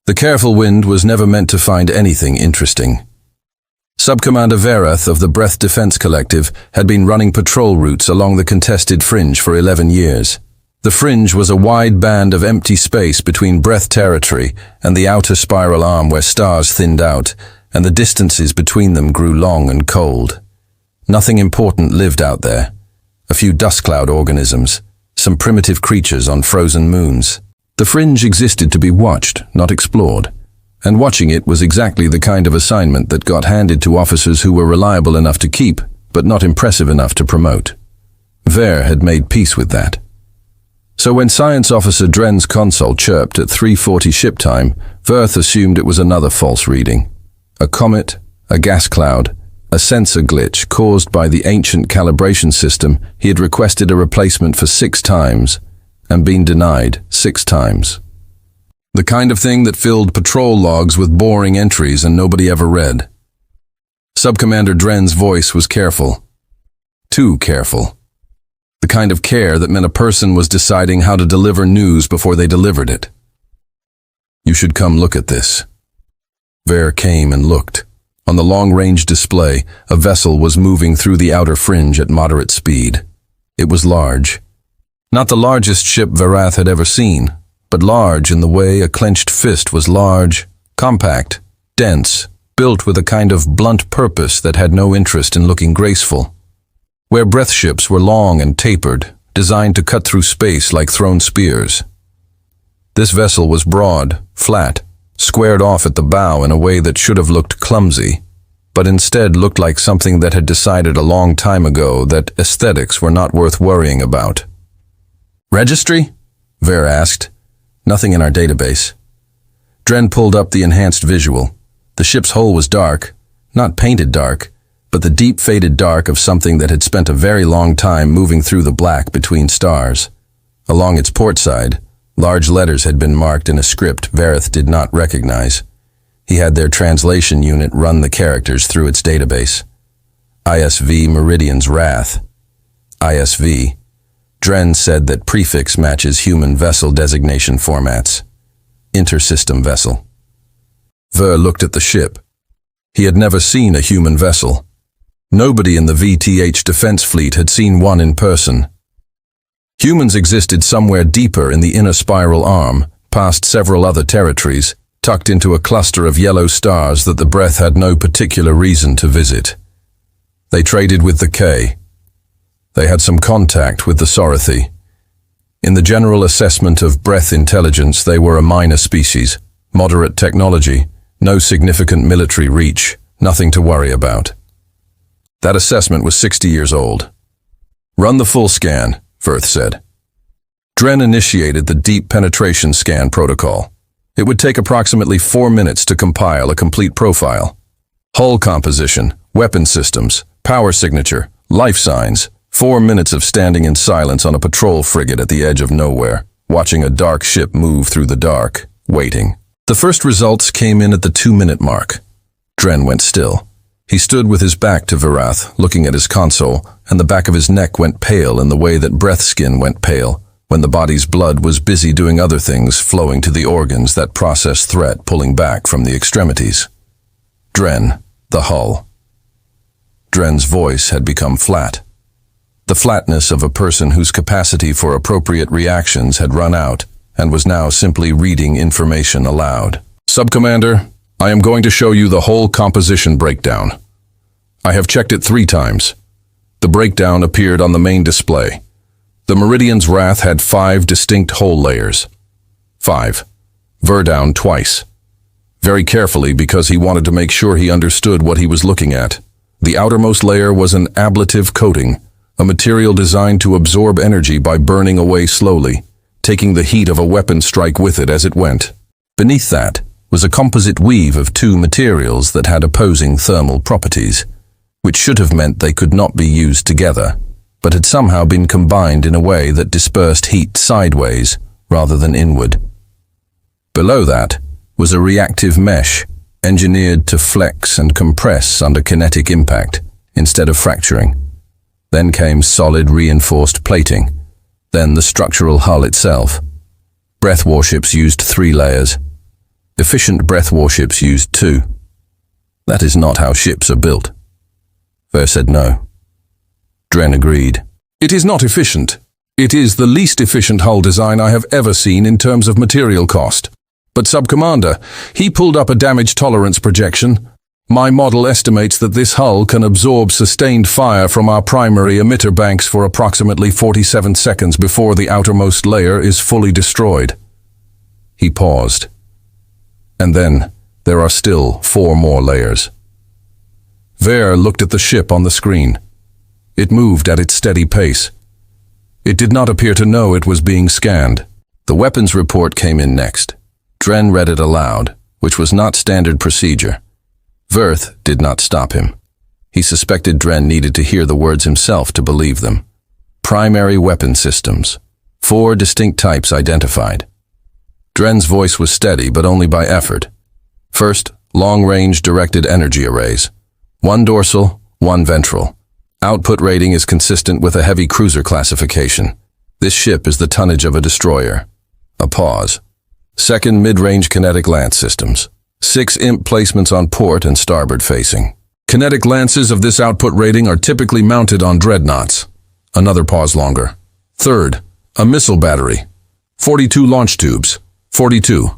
The careful wind was never meant to find anything interesting. Subcommander Verath of the Breath Defense Collective had been running patrol routes along the contested fringe for 11 years. The fringe was a wide band of empty space between Breath territory and the outer spiral arm where stars thinned out, and the distances between them grew long and cold. Nothing important lived out there. A few dust cloud organisms, some primitive creatures on frozen moons. The fringe existed to be watched, not explored. And watching it was exactly the kind of assignment that got handed to officers who were reliable enough to keep, but not impressive enough to promote. Ver had made peace with that. So when Science Officer Dren's console chirped at 3:40 ship time, Verth assumed it was another false reading. A comet, a gas cloud, a sensor glitch caused by the ancient calibration system he had requested a replacement for 6 times, and been denied 6 times. The kind of thing that filled patrol logs with boring entries and nobody ever read. Subcommander Dren's voice was careful. Too careful. The kind of care that meant a person was deciding how to deliver news before they delivered it. You should come look at this. Ver came and looked. On the long-range display, a vessel was moving through the outer fringe at moderate speed. It was large. Not the largest ship Verath had ever seen, but large in the way a clenched fist was large, compact, dense, built with a kind of blunt purpose that had no interest in looking graceful. Where breath ships were long and tapered, designed to cut through space like thrown spears. This vessel was broad, flat, squared off at the bow in a way that should have looked clumsy, but instead looked like something that had decided a long time ago that aesthetics were not worth worrying about. "Registry?" Ver asked. "Nothing in our database." Dren pulled up the enhanced visual. The ship's hull was dark, not painted dark, but the deep faded dark of something that had spent a very long time moving through the black between stars. Along its port side, large letters had been marked in a script Verath did not recognize. He had their translation unit run the characters through its database. ISV Meridian's Wrath. ISV. Dren said that prefix matches human vessel designation formats. Intersystem vessel. Ver looked at the ship. He had never seen a human vessel. Nobody in the VTH defense fleet had seen one in person. Humans existed somewhere deeper in the inner spiral arm, past several other territories, tucked into a cluster of yellow stars that the Breath had no particular reason to visit. They traded with the K. They had some contact with the Sorathi. In the general assessment of Breath intelligence, they were a minor species, moderate technology, no significant military reach, nothing to worry about. That assessment was 60 years old. "Run the full scan," Verth said. Dren initiated the deep penetration scan protocol. It would take approximately 4 minutes to compile a complete profile. Hull composition, weapon systems, power signature, life signs. 4 minutes of standing in silence on a patrol frigate at the edge of nowhere, watching a dark ship move through the dark, waiting. The first results came in at the 2-minute mark. Dren went still. He stood with his back to Verath, looking at his console, and the back of his neck went pale in the way that breath skin went pale, when the body's blood was busy doing other things, flowing to the organs that process threat pulling back from the extremities. Dren, the hull. Dren's voice had become flat. The flatness of a person whose capacity for appropriate reactions had run out and was now simply reading information aloud. "Subcommander, I am going to show you the whole composition breakdown. I have checked it 3 times. The breakdown appeared on the main display. The Meridian's Wrath had 5 distinct hull layers. 5. Ver down twice. Very carefully because he wanted to make sure he understood what he was looking at. The outermost layer was an ablative coating, a material designed to absorb energy by burning away slowly, taking the heat of a weapon strike with it as it went. Beneath that was a composite weave of 2 materials that had opposing thermal properties, which should have meant they could not be used together, but had somehow been combined in a way that dispersed heat sideways rather than inward. Below that was a reactive mesh, engineered to flex and compress under kinetic impact instead of fracturing. Then came solid reinforced plating, then the structural hull itself. Breath warships used 3 layers. Efficient breath warships used too. That is not how ships are built. Ver said no. Dren agreed. It is not efficient. It is the least efficient hull design I have ever seen in terms of material cost. But Sub-Commander, he pulled up a damage tolerance projection. My model estimates that this hull can absorb sustained fire from our primary emitter banks for approximately 47 seconds before the outermost layer is fully destroyed. He paused. And then, there are still 4 more layers. Ver looked at the ship on the screen. It moved at its steady pace. It did not appear to know it was being scanned. The weapons report came in next. Dren read it aloud, which was not standard procedure. Verth did not stop him. He suspected Dren needed to hear the words himself to believe them. Primary weapon systems. 4 distinct types identified. Dren's voice was steady, but only by effort. First, long-range directed energy arrays. 1 dorsal, 1 ventral. Output rating is consistent with a heavy cruiser classification. This ship is the tonnage of a destroyer. A pause. Second, mid-range kinetic lance systems. 6 imp placements on port and starboard facing. Kinetic lances of this output rating are typically mounted on dreadnoughts. Another pause longer. Third, a missile battery. 42 launch tubes. 42.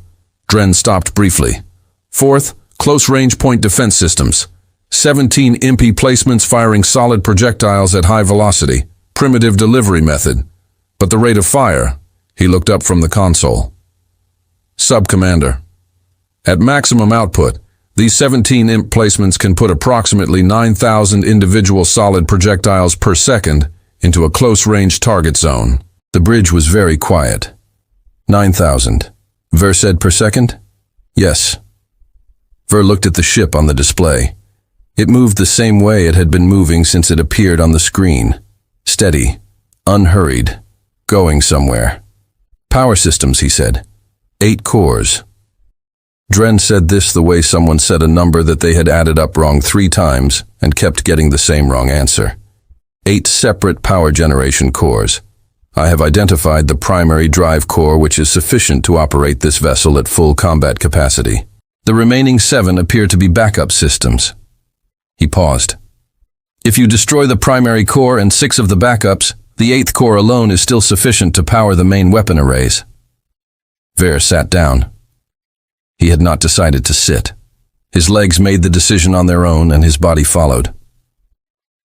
Dren stopped briefly. Fourth, close-range point defense systems. 17 impy placements firing solid projectiles at high velocity. Primitive delivery method. But the rate of fire, he looked up from the console. Sub-Commander. At maximum output, these 17 imp placements can put approximately 9,000 individual solid projectiles per second into a close-range target zone. The bridge was very quiet. 9,000. Ver said per second? Yes. Ver looked at the ship on the display. It moved the same way it had been moving since it appeared on the screen. Steady, unhurried, going somewhere. Power systems, he said. 8 cores. Dren said this the way someone said a number that they had added up wrong 3 times and kept getting the same wrong answer. 8 separate power generation cores. I have identified the primary drive core which is sufficient to operate this vessel at full combat capacity. The remaining 7 appear to be backup systems. He paused. If you destroy the primary core and 6 of the backups, the 8th core alone is still sufficient to power the main weapon arrays. Ver sat down. He had not decided to sit. His legs made the decision on their own and his body followed.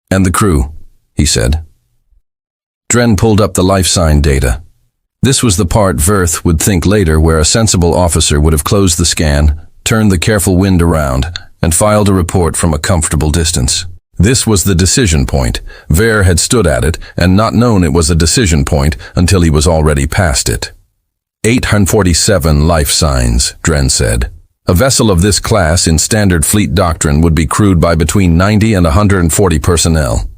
And the crew, he said. Dren pulled up the life sign data. This was the part Verth would think later where a sensible officer would have closed the scan, turned the careful wind around, and filed a report from a comfortable distance. This was the decision point. Ver had stood at it and not known it was a decision point until he was already past it. 847 life signs, Dren said. A vessel of this class in standard fleet doctrine would be crewed by between 90 and 140 personnel.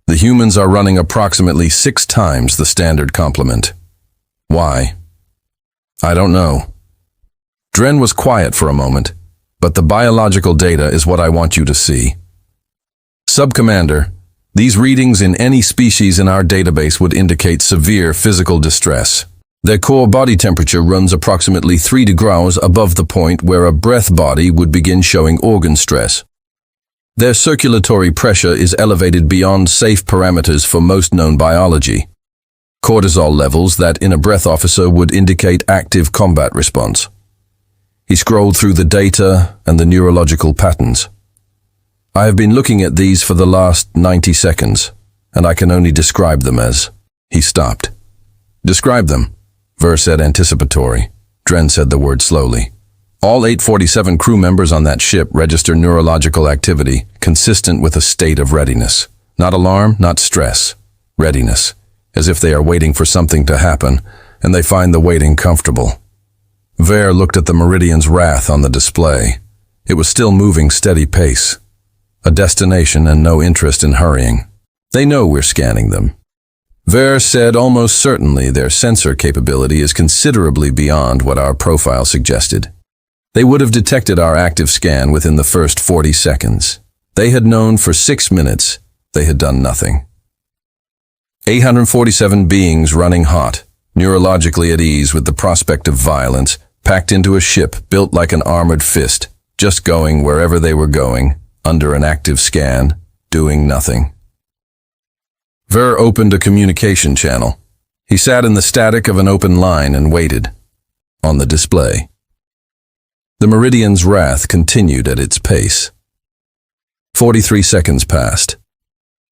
The humans are running approximately 6 times the standard complement. Why? I don't know. Dren was quiet for a moment, but the biological data is what I want you to see. Sub-Commander, these readings in any species in our database would indicate severe physical distress. Their core body temperature runs approximately 3 degrees above the point where a breath body would begin showing organ stress. Their circulatory pressure is elevated beyond safe parameters for most known biology. Cortisol levels that in a breath officer would indicate active combat response. He scrolled through the data and the neurological patterns. I have been looking at these for the last 90 seconds, and I can only describe them as... He stopped. Describe them. Ver said anticipatory. Dren said the word slowly. All 847 crew members on that ship register neurological activity consistent with a state of readiness. Not alarm, not stress. Readiness. As if they are waiting for something to happen, and they find the waiting comfortable. Ver looked at the Meridian's wrath on the display. It was still moving steady pace. A destination and no interest in hurrying. They know we're scanning them. Ver said almost certainly their sensor capability is considerably beyond what our profile suggested. They would have detected our active scan within the first 40 seconds. They had known for 6 minutes they had done nothing. 847 beings running hot, neurologically at ease with the prospect of violence, packed into a ship built like an armored fist, just going wherever they were going, under an active scan, doing nothing. Ver opened a communication channel. He sat in the static of an open line and waited. On the display, the Meridian's wrath continued at its pace. 43 seconds passed.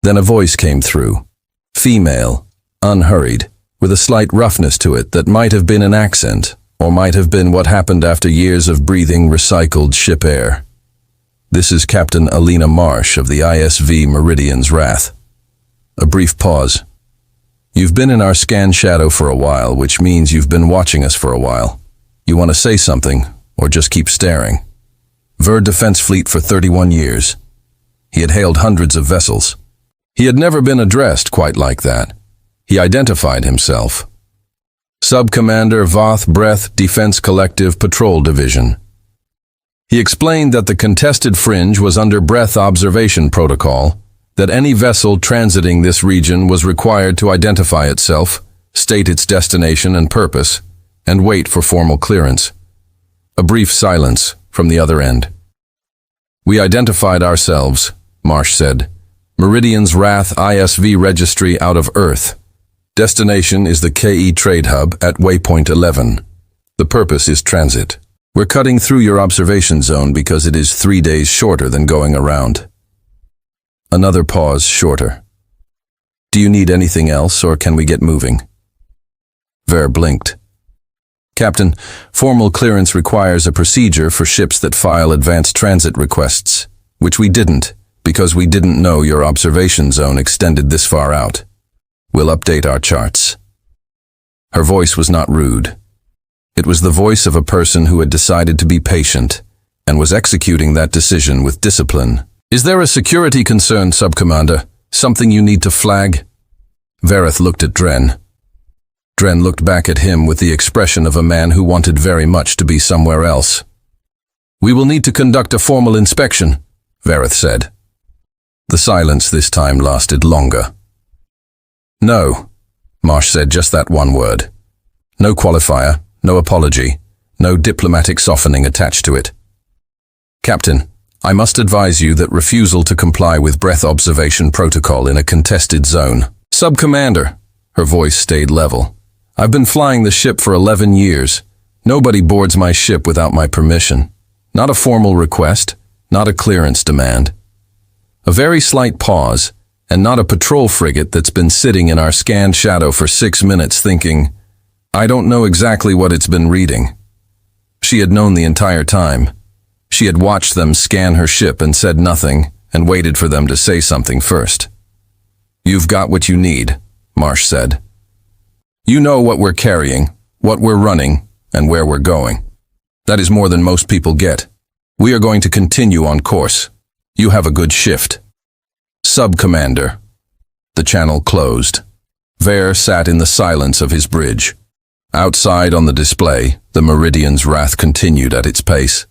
Then a voice came through. Female, unhurried, with a slight roughness to it that might have been an accent, or might have been what happened after years of breathing recycled ship air. This is Captain Alina Marsh of the ISV Meridian's Wrath. A brief pause. You've been in our scan shadow for a while, which means you've been watching us for a while. You want to say something, or just keep staring? Ver Defense Fleet for 31 years. He had hailed hundreds of vessels. He had never been addressed quite like that. He identified himself. Sub-Commander Voth Breath Defense Collective Patrol Division. He explained that the contested fringe was under Breath Observation Protocol, that any vessel transiting this region was required to identify itself, state its destination and purpose, and wait for formal clearance. A brief silence from the other end. We identified ourselves, Marsh said. Meridian's Wrath ISV Registry out of Earth. Destination is the KE Trade Hub at Waypoint 11. The purpose is transit. We're cutting through your observation zone because it is 3 days shorter than going around. Another pause, shorter. Do you need anything else, or can we get moving? Ver blinked. Captain, formal clearance requires a procedure for ships that file advanced transit requests, which we didn't, because we didn't know your observation zone extended this far out. We'll update our charts. Her voice was not rude. It was the voice of a person who had decided to be patient, and was executing that decision with discipline. Is there a security concern, Sub-Commander? Something you need to flag? Vereth looked at Dren. Dren looked back at him with the expression of a man who wanted very much to be somewhere else. We will need to conduct a formal inspection, Vereth said. The silence this time lasted longer. No, Marsh said just that one word. No qualifier, no apology, no diplomatic softening attached to it. Captain, I must advise you that refusal to comply with breath observation protocol in a contested zone. Sub-Commander, her voice stayed level. I've been flying the ship for 11 years. Nobody boards my ship without my permission. Not a formal request, not a clearance demand. A very slight pause, and not a patrol frigate that's been sitting in our scanned shadow for 6 minutes thinking, I don't know exactly what it's been reading. She had known the entire time. She had watched them scan her ship and said nothing, and waited for them to say something first. You've got what you need, Marsh said. You know what we're carrying, what we're running, and where we're going. That is more than most people get. We are going to continue on course. You have a good shift. Sub-Commander. The channel closed. Ver sat in the silence of his bridge. Outside on the display, the Meridian's Wrath continued at its pace.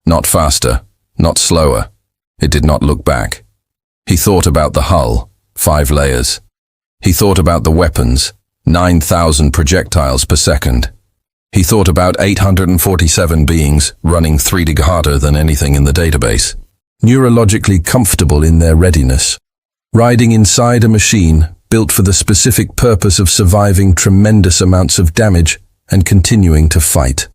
Not faster, not slower. It did not look back. He thought about the hull, 5 layers. He thought about the weapons, 9,000 projectiles per second. He thought about 847 beings running 3 times harder than anything in the database, neurologically comfortable in their readiness, riding inside a machine built for the specific purpose of surviving tremendous amounts of damage and continuing to fight.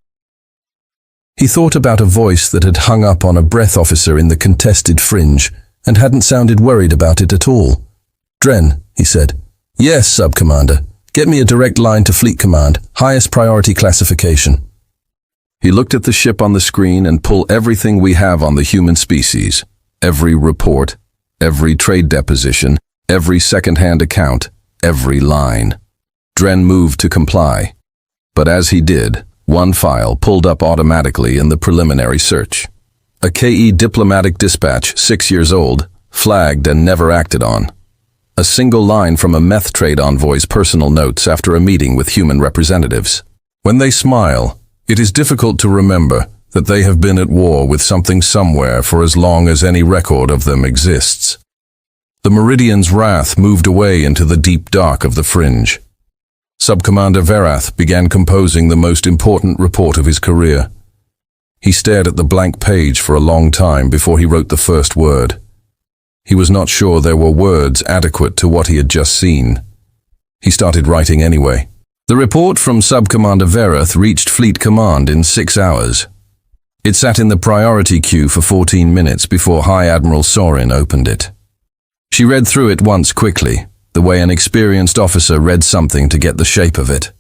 He thought about a voice that had hung up on a breath officer in the contested fringe and hadn't sounded worried about it at all. Dren, he said. Yes, Sub-Commander. Get me a direct line to Fleet Command, highest priority classification. He looked at the ship on the screen and pulled everything we have on the human species. Every report, every trade deposition, every second-hand account, every line. Dren moved to comply. But as he did, one file pulled up automatically in the preliminary search. A KE diplomatic dispatch, 6 years old, flagged and never acted on. A single line from a meth trade envoy's personal notes after a meeting with human representatives. When they smile, it is difficult to remember that they have been at war with something somewhere for as long as any record of them exists. The Meridian's Wrath moved away into the deep dark of the fringe. Subcommander Verath began composing the most important report of his career. He stared at the blank page for a long time before he wrote the first word. He was not sure there were words adequate to what he had just seen. He started writing anyway. The report from Subcommander Verath reached Fleet Command in 6 hours. It sat in the priority queue for 14 minutes before High Admiral Sorin opened it. She read through it once quickly, the way an experienced officer read something to get the shape of it.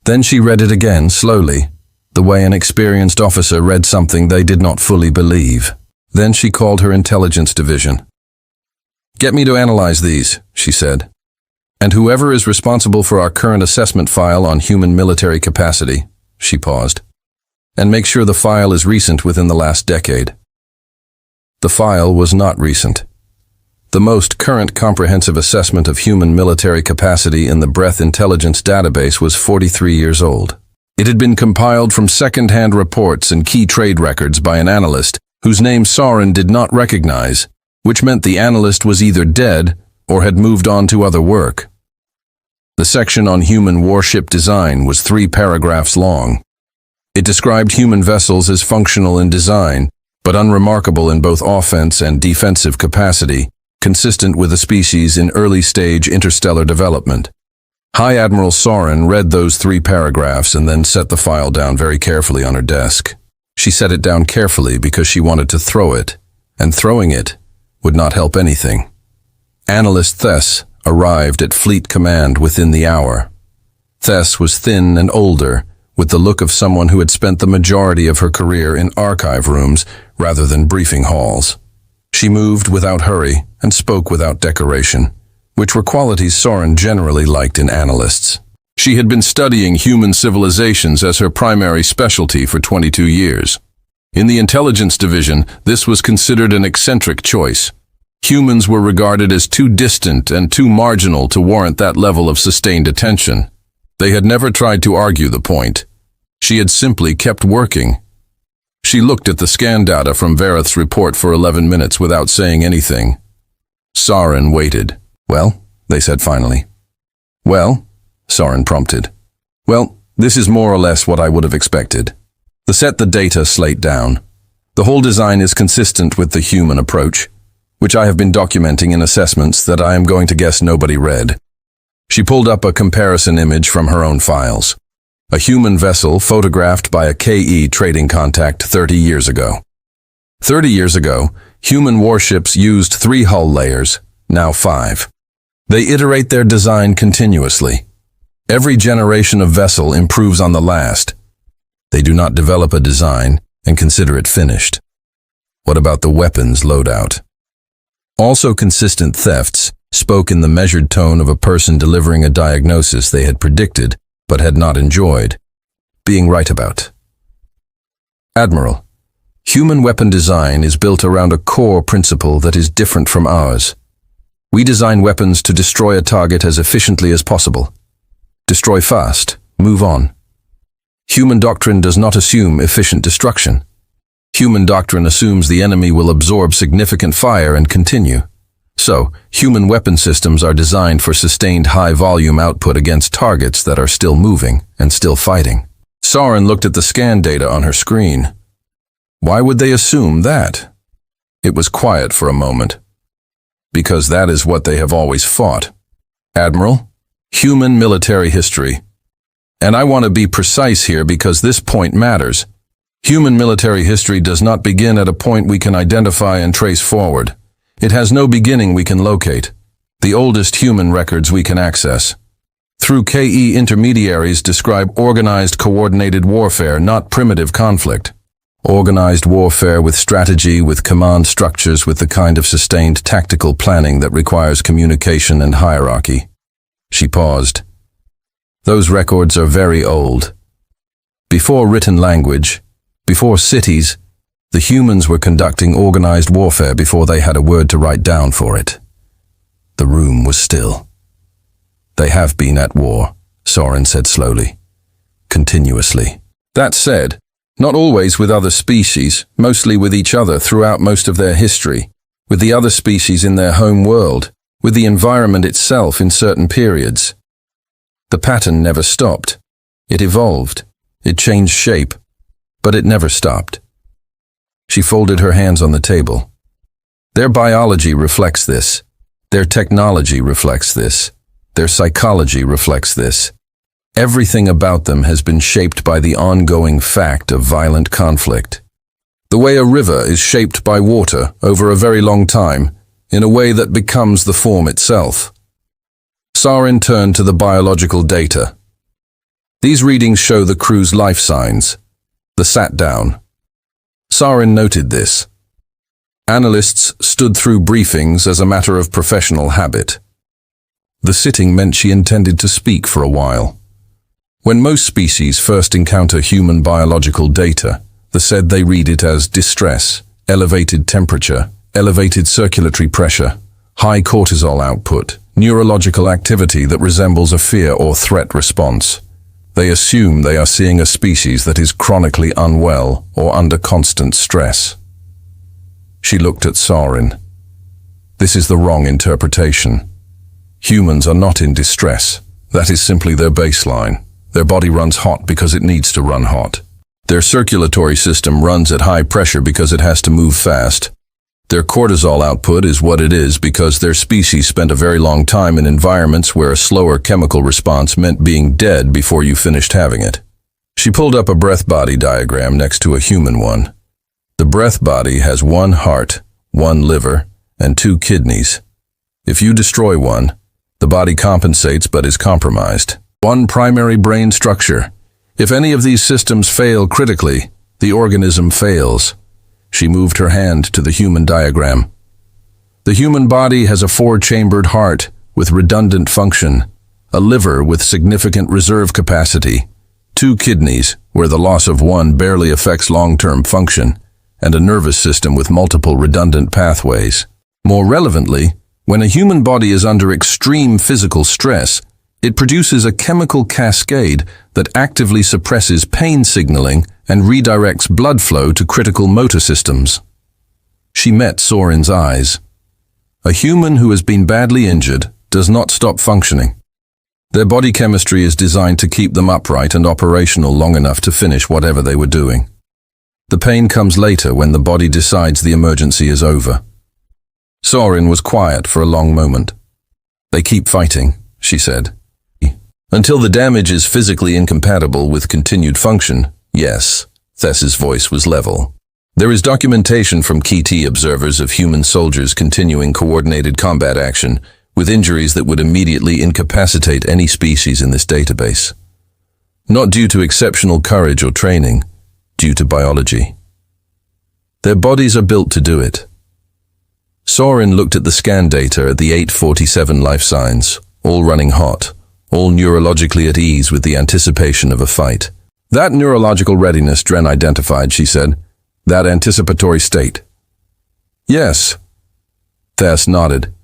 Then she read it again slowly, the way an experienced officer read something they did not fully believe. Then she called her intelligence division. "Get me to analyze these," she said. "And whoever is responsible for our current assessment file on human military capacity," she paused, "and make sure the file is recent within the last decade." The file was not recent. The most current comprehensive assessment of human military capacity in the Breath Intelligence database was 43 years old. It had been compiled from second-hand reports and key trade records by an analyst whose name Sorin did not recognize, which meant the analyst was either dead or had moved on to other work. The section on human warship design was 3 paragraphs long. It described human vessels as functional in design, but unremarkable in both offense and defensive capacity, consistent with a species in early-stage interstellar development. High Admiral Sorin read those 3 paragraphs and then set the file down very carefully on her desk. She set it down carefully because she wanted to throw it, and throwing it would not help anything. Analyst Thess arrived at Fleet Command within the hour. Thess was thin and older, with the look of someone who had spent the majority of her career in archive rooms rather than briefing halls. She moved without hurry and spoke without decoration, which were qualities Sorin generally liked in analysts. She had been studying human civilizations as her primary specialty for 22 years. In the intelligence division, this was considered an eccentric choice. Humans were regarded as too distant and too marginal to warrant that level of sustained attention. They had never tried to argue the point. She had simply kept working. She looked at the scan data from Verath's report for 11 minutes without saying anything. Sorin waited. "Well," they said finally. "Well," Sorin prompted. "Well, this is more or less what I would have expected. The set the data slate down. The whole design is consistent with the human approach, which I have been documenting in assessments that I am going to guess nobody read." She pulled up a comparison image from her own files. A human vessel photographed by a KE trading contact 30 years ago. 30 years ago, human warships used 3 hull layers, now 5. They iterate their design continuously. Every generation of vessel improves on the last. They do not develop a design and consider it finished. What about the weapons loadout? Also consistent thefts spoke in the measured tone of a person delivering a diagnosis they had predicted but had not enjoyed being right about. "Admiral, human weapon design is built around a core principle that is different from ours. We design weapons to destroy a target as efficiently as possible. Destroy fast, move on. Human doctrine does not assume efficient destruction. Human doctrine assumes the enemy will absorb significant fire and continue. So, human weapon systems are designed for sustained high-volume output against targets that are still moving and still fighting." Sorin looked at the scan data on her screen. Why would they assume that? It was quiet for a moment. Because that is what they have always fought. "Admiral, human military history. And I want to be precise here because this point matters. Human military history does not begin at a point we can identify and trace forward. It has no beginning we can locate, the oldest human records we can access. Through KE intermediaries describe organized coordinated warfare, not primitive conflict. Organized warfare with strategy, with command structures, with the kind of sustained tactical planning that requires communication and hierarchy." She paused. "Those records are very old. Before written language, before cities, the humans were conducting organized warfare before they had a word to write down for it." The room was still. "They have been at war," Sorin said slowly. "Continuously. That said, not always with other species, mostly with each other throughout most of their history, with the other species in their home world, with the environment itself in certain periods. The pattern never stopped. It evolved. It changed shape. But it never stopped. She folded her hands on the table. Their biology reflects this. Their technology reflects this. Their psychology reflects this. Everything about them has been shaped by the ongoing fact of violent conflict. The way a river is shaped by water over a very long time, in a way that becomes the form itself. Sarin turned to the biological data. These readings show the crew's life signs. The sat down. Sarin noted this. Analysts stood through briefings as a matter of professional habit. The sitting meant she intended to speak for a while. When most species first encounter human biological data, they read it as distress, elevated temperature, elevated circulatory pressure, high cortisol output, neurological activity that resembles a fear or threat response. They assume they are seeing a species that is chronically unwell or under constant stress. She looked at Sarin. This is the wrong interpretation. Humans are not in distress. That is simply their baseline. Their body runs hot because it needs to run hot. Their circulatory system runs at high pressure because it has to move fast. Their cortisol output is what it is because their species spent a very long time in environments where a slower chemical response meant being dead before you finished having it. She pulled up a breath-body diagram next to a human one. The breath body has one heart, one liver, and 2 kidneys. If you destroy one, the body compensates but is compromised. One primary brain structure. If any of these systems fail critically, the organism fails. She moved her hand to the human diagram. The human body has a 4-chambered heart with redundant function, a liver with significant reserve capacity, 2 kidneys, where the loss of one barely affects long-term function, and a nervous system with multiple redundant pathways. More relevantly, when a human body is under extreme physical stress, it produces a chemical cascade that actively suppresses pain signaling and redirects blood flow to critical motor systems. She met Sarin's eyes. A human who has been badly injured does not stop functioning. Their body chemistry is designed to keep them upright and operational long enough to finish whatever they were doing. The pain comes later when the body decides the emergency is over. Sarin was quiet for a long moment. They keep fighting, she said. Until the damage is physically incompatible with continued function, yes. Thess's voice was level. There is documentation from KT observers of human soldiers continuing coordinated combat action with injuries that would immediately incapacitate any species in this database. Not due to exceptional courage or training, due to biology. Their bodies are built to do it. Sarin looked at the scan data at the 847 life signs, all running hot, all neurologically at ease with the anticipation of a fight. That neurological readiness Dren identified, she said. That anticipatory state. Yes. Thess nodded.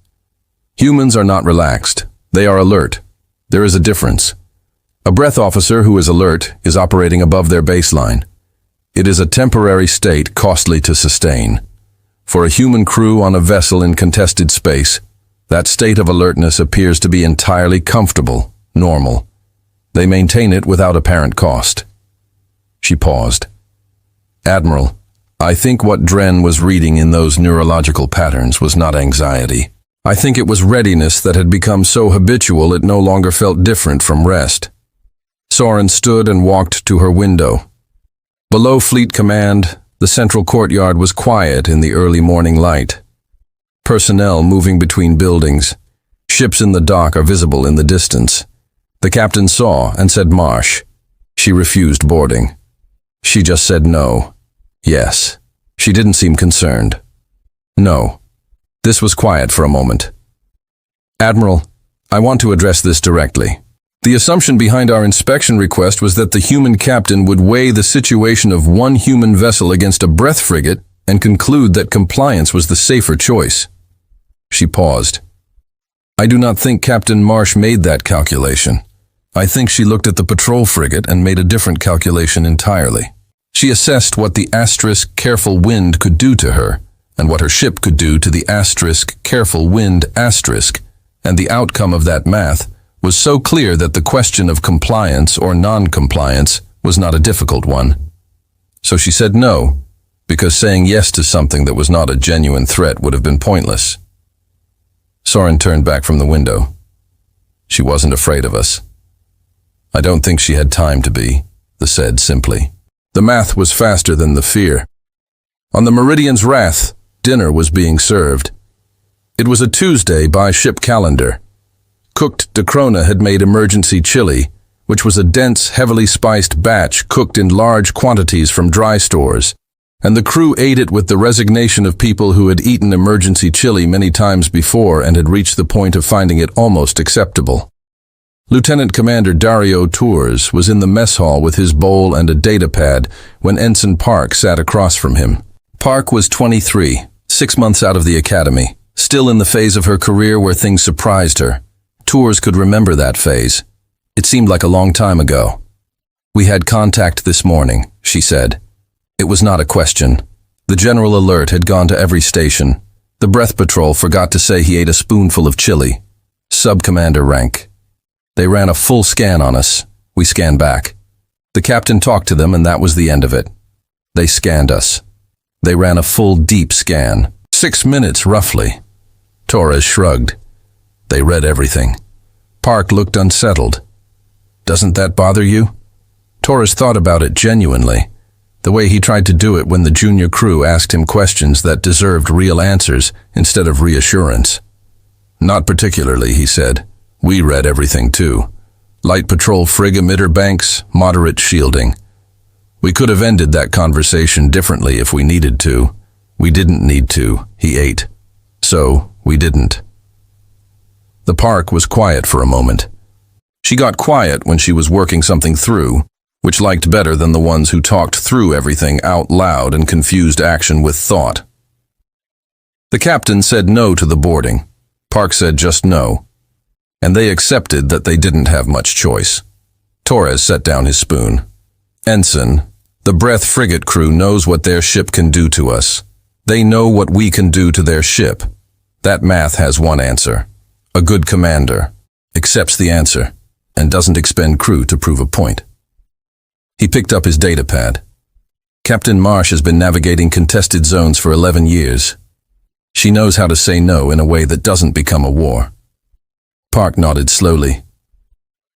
Humans are not relaxed. They are alert. There is a difference. A breath officer who is alert is operating above their baseline. It is a temporary state costly to sustain. For a human crew on a vessel in contested space, that state of alertness appears to be entirely comfortable, normal. They maintain it without apparent cost. She paused. Admiral, I think what Dren was reading in those neurological patterns was not anxiety. I think it was readiness that had become so habitual it no longer felt different from rest. Sarin stood and walked to her window. Below Fleet Command, the central courtyard was quiet in the early morning light. Personnel moving between buildings. Ships in the dock are visible in the distance. The captain saw and said marsh. She refused boarding. She just said no. Yes. She didn't seem concerned. No. This was quiet for a moment. Admiral, I want to address this directly. The assumption behind our inspection request was that the human captain would weigh the situation of one human vessel against a breath frigate and conclude that compliance was the safer choice. She paused. I do not think Captain Marsh made that calculation. I think she looked at the patrol frigate and made a different calculation entirely. She assessed what the *careful wind could do to her, and what her ship could do to the *careful wind*, and the outcome of that math was so clear that the question of compliance or non-compliance was not a difficult one. So she said no, because saying yes to something that was not a genuine threat would have been pointless. Soren turned back from the window. She wasn't afraid of us. I don't think she had time to be, the said simply. The math was faster than the fear. On the Meridian's Wrath, dinner was being served. It was a Tuesday by ship calendar. Cooked Decrona had made emergency chili, which was a dense, heavily spiced batch cooked in large quantities from dry stores, and the crew ate it with the resignation of people who had eaten emergency chili many times before and had reached the point of finding it almost acceptable. Lieutenant Commander Dario Tours was in the mess hall with his bowl and a data pad when Ensign Park sat across from him. Park was 23, 6 months out of the academy, still in the phase of her career where things surprised her. Tours could remember that phase. It seemed like a long time ago. "We had contact this morning," she said. It was not a question. The general alert had gone to every station. The breath patrol forgot to say he ate a spoonful of chili. Sub-commander rank. They ran a full scan on us. We scanned back. The captain talked to them and that was the end of it. They scanned us. They ran a full deep scan. 6 minutes, roughly. Torres shrugged. They read everything. Park looked unsettled. "Doesn't that bother you?" Torres thought about it genuinely. The way he tried to do it when the junior crew asked him questions that deserved real answers instead of reassurance. "Not particularly," he said. "We read everything too. Light patrol frig emitter banks, moderate shielding. We could have ended that conversation differently if we needed to. We didn't need to," he ate. "So, we didn't." The Park was quiet for a moment. She got quiet when she was working something through, which liked better than the ones who talked through everything out loud and confused action with thought. The captain said no to the boarding. Park said just no. And they accepted that they didn't have much choice. Torres set down his spoon. "Ensign, the Breath frigate crew knows what their ship can do to us. They know what we can do to their ship. That math has one answer. A good commander accepts the answer and doesn't expend crew to prove a point." He picked up his data pad. "Captain Marsh has been navigating contested zones for 11 years. She knows how to say no in a way that doesn't become a war." Park nodded slowly.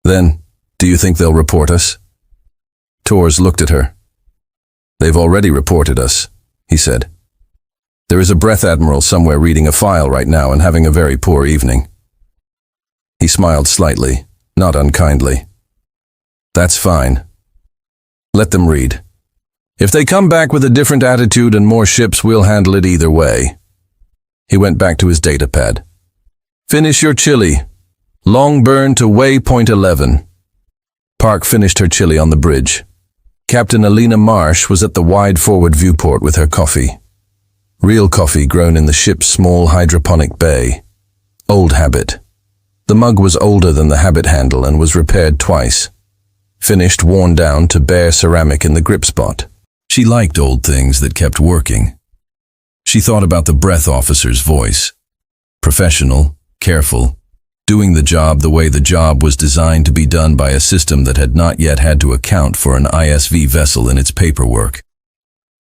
"Then, do you think they'll report us?" Tours looked at her. "They've already reported us," he said. "There is a Breath Admiral somewhere reading a file right now and having a very poor evening." He smiled slightly, not unkindly. "That's fine. Let them read. If they come back with a different attitude and more ships, we'll handle it either way." He went back to his data pad. "Finish your chili. Long burn to waypoint 11. Park finished her chili on the bridge. Captain Alina Marsh was at the wide forward viewport with her coffee. Real coffee grown in the ship's small hydroponic bay. Old habit. The mug was older than the habit handle and was repaired twice. Finished worn down to bare ceramic in the grip spot. She liked old things that kept working. She thought about the breath officer's voice. Professional, careful, doing the job the way the job was designed to be done by a system that had not yet had to account for an ISV vessel in its paperwork.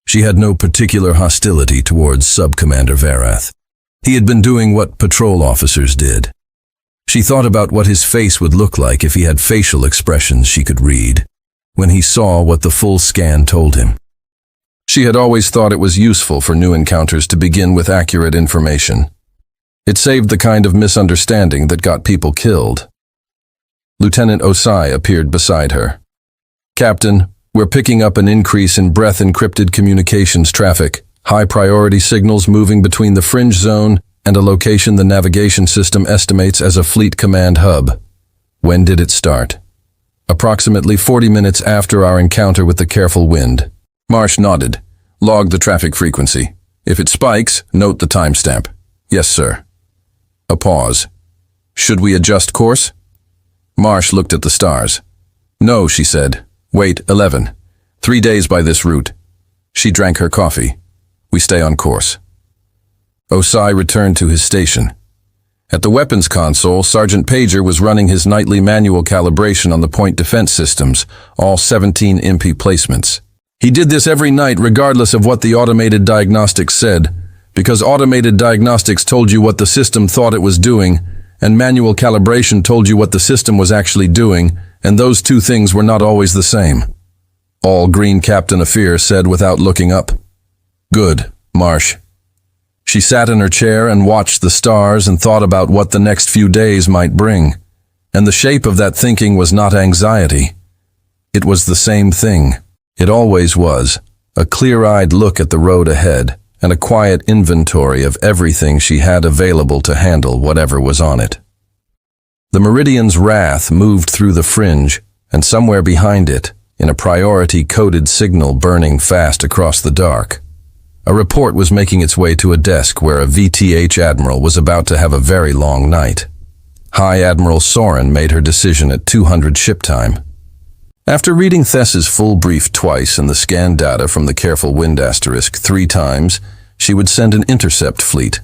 She had no particular hostility towards Sub-Commander Varath. He had been doing what patrol officers did. She thought about what his face would look like if he had facial expressions she could read, when he saw what the full scan told him. She had always thought it was useful for new encounters to begin with accurate information. It saved the kind of misunderstanding that got people killed. Lieutenant Osai appeared beside her. "Captain, we're picking up an increase in breath-encrypted communications traffic, high-priority signals moving between the fringe zone and a location the navigation system estimates as a fleet command hub." "When did it start?" "Approximately 40 minutes after our encounter with the careful wind." Marsh nodded. "Log the traffic frequency. If it spikes, note the timestamp." "Yes, sir." A pause. "Should we adjust course?" Marsh looked at the stars. "No," she said. "Wait, 11. 3 days by this route." She drank her coffee. "We stay on course." Osai returned to his station. At the weapons console, Sergeant Pager was running his nightly manual calibration on the point defense systems, all 17 MP placements. He did this every night regardless of what the automated diagnostics said, because automated diagnostics told you what the system thought it was doing, and manual calibration told you what the system was actually doing, and those two things were not always the same. All Green Captain Afir said without looking up. Good, Marsh. She sat in her chair and watched the stars and thought about what the next few days might bring. And the shape of that thinking was not anxiety. It was the same thing. It always was. A clear-eyed look at the road ahead, and a quiet inventory of everything she had available to handle whatever was on it. The Meridian's wrath moved through the fringe, and somewhere behind it, in a priority-coded signal burning fast across the dark, a report was making its way to a desk where a VTH admiral was about to have a very long night. High Admiral Soren made her decision at 200 ship time. After reading Thess's full brief twice and the scan data from the Careful Wind asterisk 3 times, she would send an intercept fleet.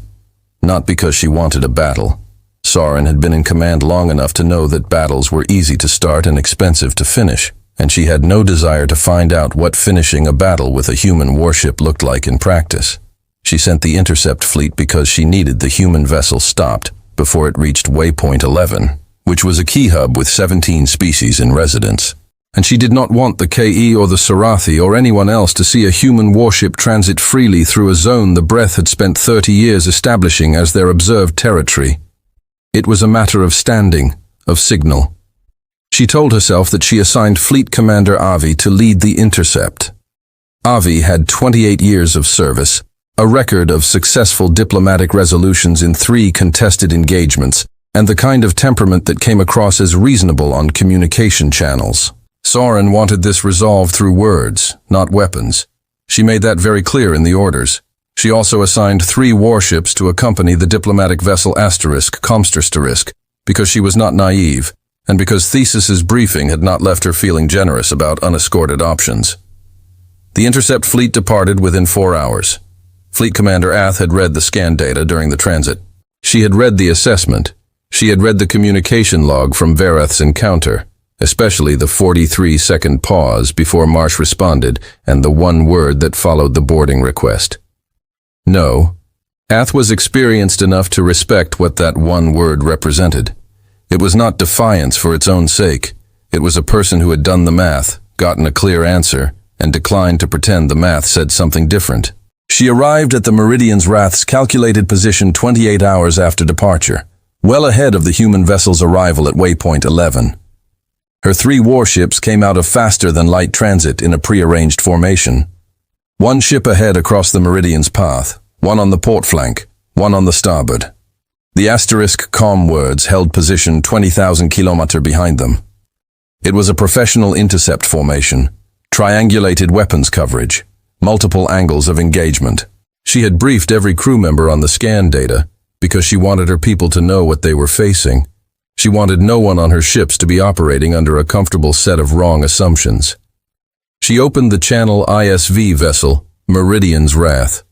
Not because she wanted a battle. Soren had been in command long enough to know that battles were easy to start and expensive to finish, and she had no desire to find out what finishing a battle with a human warship looked like in practice. She sent the intercept fleet because she needed the human vessel stopped before it reached waypoint 11, which was a key hub with 17 species in residence. And she did not want the KE or the Sarathi or anyone else to see a human warship transit freely through a zone the Breath had spent 30 years establishing as their observed territory. It was a matter of standing, of signal. She told herself that she assigned Fleet Commander Avi to lead the intercept. Avi had 28 years of service, a record of successful diplomatic resolutions in 3 contested engagements, and the kind of temperament that came across as reasonable on communication channels. Soren wanted this resolved through words, not weapons. She made that very clear in the orders. She also assigned 3 warships to accompany the diplomatic vessel Comstersterisc, because she was not naive, and because Thesis's briefing had not left her feeling generous about unescorted options. The intercept fleet departed within 4 hours. Fleet Commander Ath had read the scan data during the transit. She had read the assessment. She had read the communication log from Vereth's encounter, especially the 43-second pause before Marsh responded and the one word that followed the boarding request. No. Ath was experienced enough to respect what that one word represented. It was not defiance for its own sake. It was a person who had done the math, gotten a clear answer, and declined to pretend the math said something different. She arrived at the Meridian's Wrath's calculated position 28 hours after departure, well ahead of the human vessel's arrival at waypoint 11. Her 3 warships came out of faster-than-light transit in a prearranged formation. 1 ship ahead across the Meridian's path, 1 on the port flank, 1 on the starboard. The asterisk comm words held position 20,000 kilometers behind them. It was a professional intercept formation, triangulated weapons coverage, multiple angles of engagement. She had briefed every crew member on the scan data because she wanted her people to know what they were facing. She wanted no one on her ships to be operating under a comfortable set of wrong assumptions. She opened the Channel ISV vessel, Meridian's Wrath.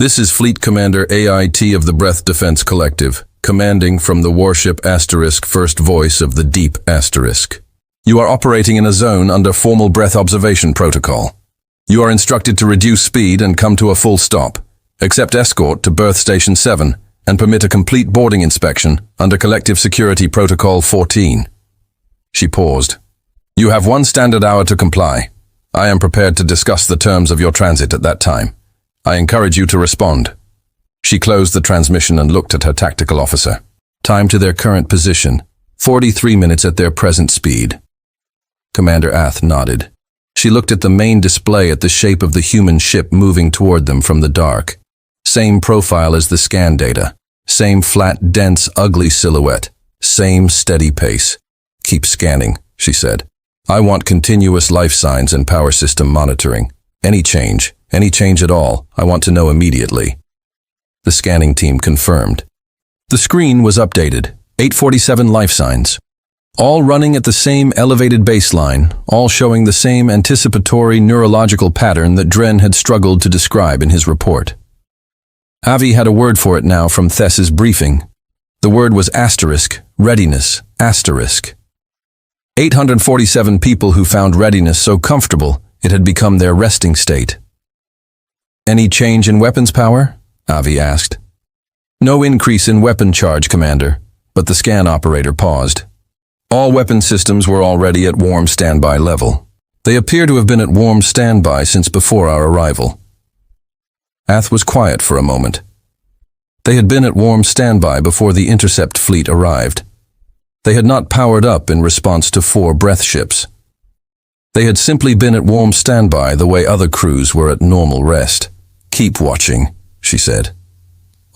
This is Fleet Commander AIT of the Breath Defense Collective, commanding from the warship Asterisk First Voice of the Deep Asterisk. You are operating in a zone under formal breath observation protocol. You are instructed to reduce speed and come to a full stop, accept escort to Berth Station 7, and permit a complete boarding inspection under Collective Security Protocol 14. She paused. You have 1 standard hour to comply. I am prepared to discuss the terms of your transit at that time. I encourage you to respond. She closed the transmission and looked at her tactical officer. Time to their current position, 43 minutes at their present speed. Commander Ath nodded. She looked at the main display at the shape of the human ship moving toward them from the dark. Same profile as the scan data. Same flat, dense, ugly silhouette. Same steady pace. Keep scanning, she said. I want continuous life signs and power system monitoring. Any change at all, I want to know immediately. The scanning team confirmed. The screen was updated. 847 life signs. All running at the same elevated baseline, all showing the same anticipatory neurological pattern that Dren had struggled to describe in his report. Avi had a word for it now from Thess's briefing. The word was asterisk, readiness, asterisk. 847 people who found readiness so comfortable it had become their resting state. Any change in weapons power? Avi asked. No increase in weapon charge, Commander, but the scan operator paused. All weapon systems were already at warm standby level. They appear to have been at warm standby since before our arrival. Ath was quiet for a moment. They had been at warm standby before the intercept fleet arrived. They had not powered up in response to 4 breath ships. They had simply been at warm standby the way other crews were at normal rest. Keep watching, she said.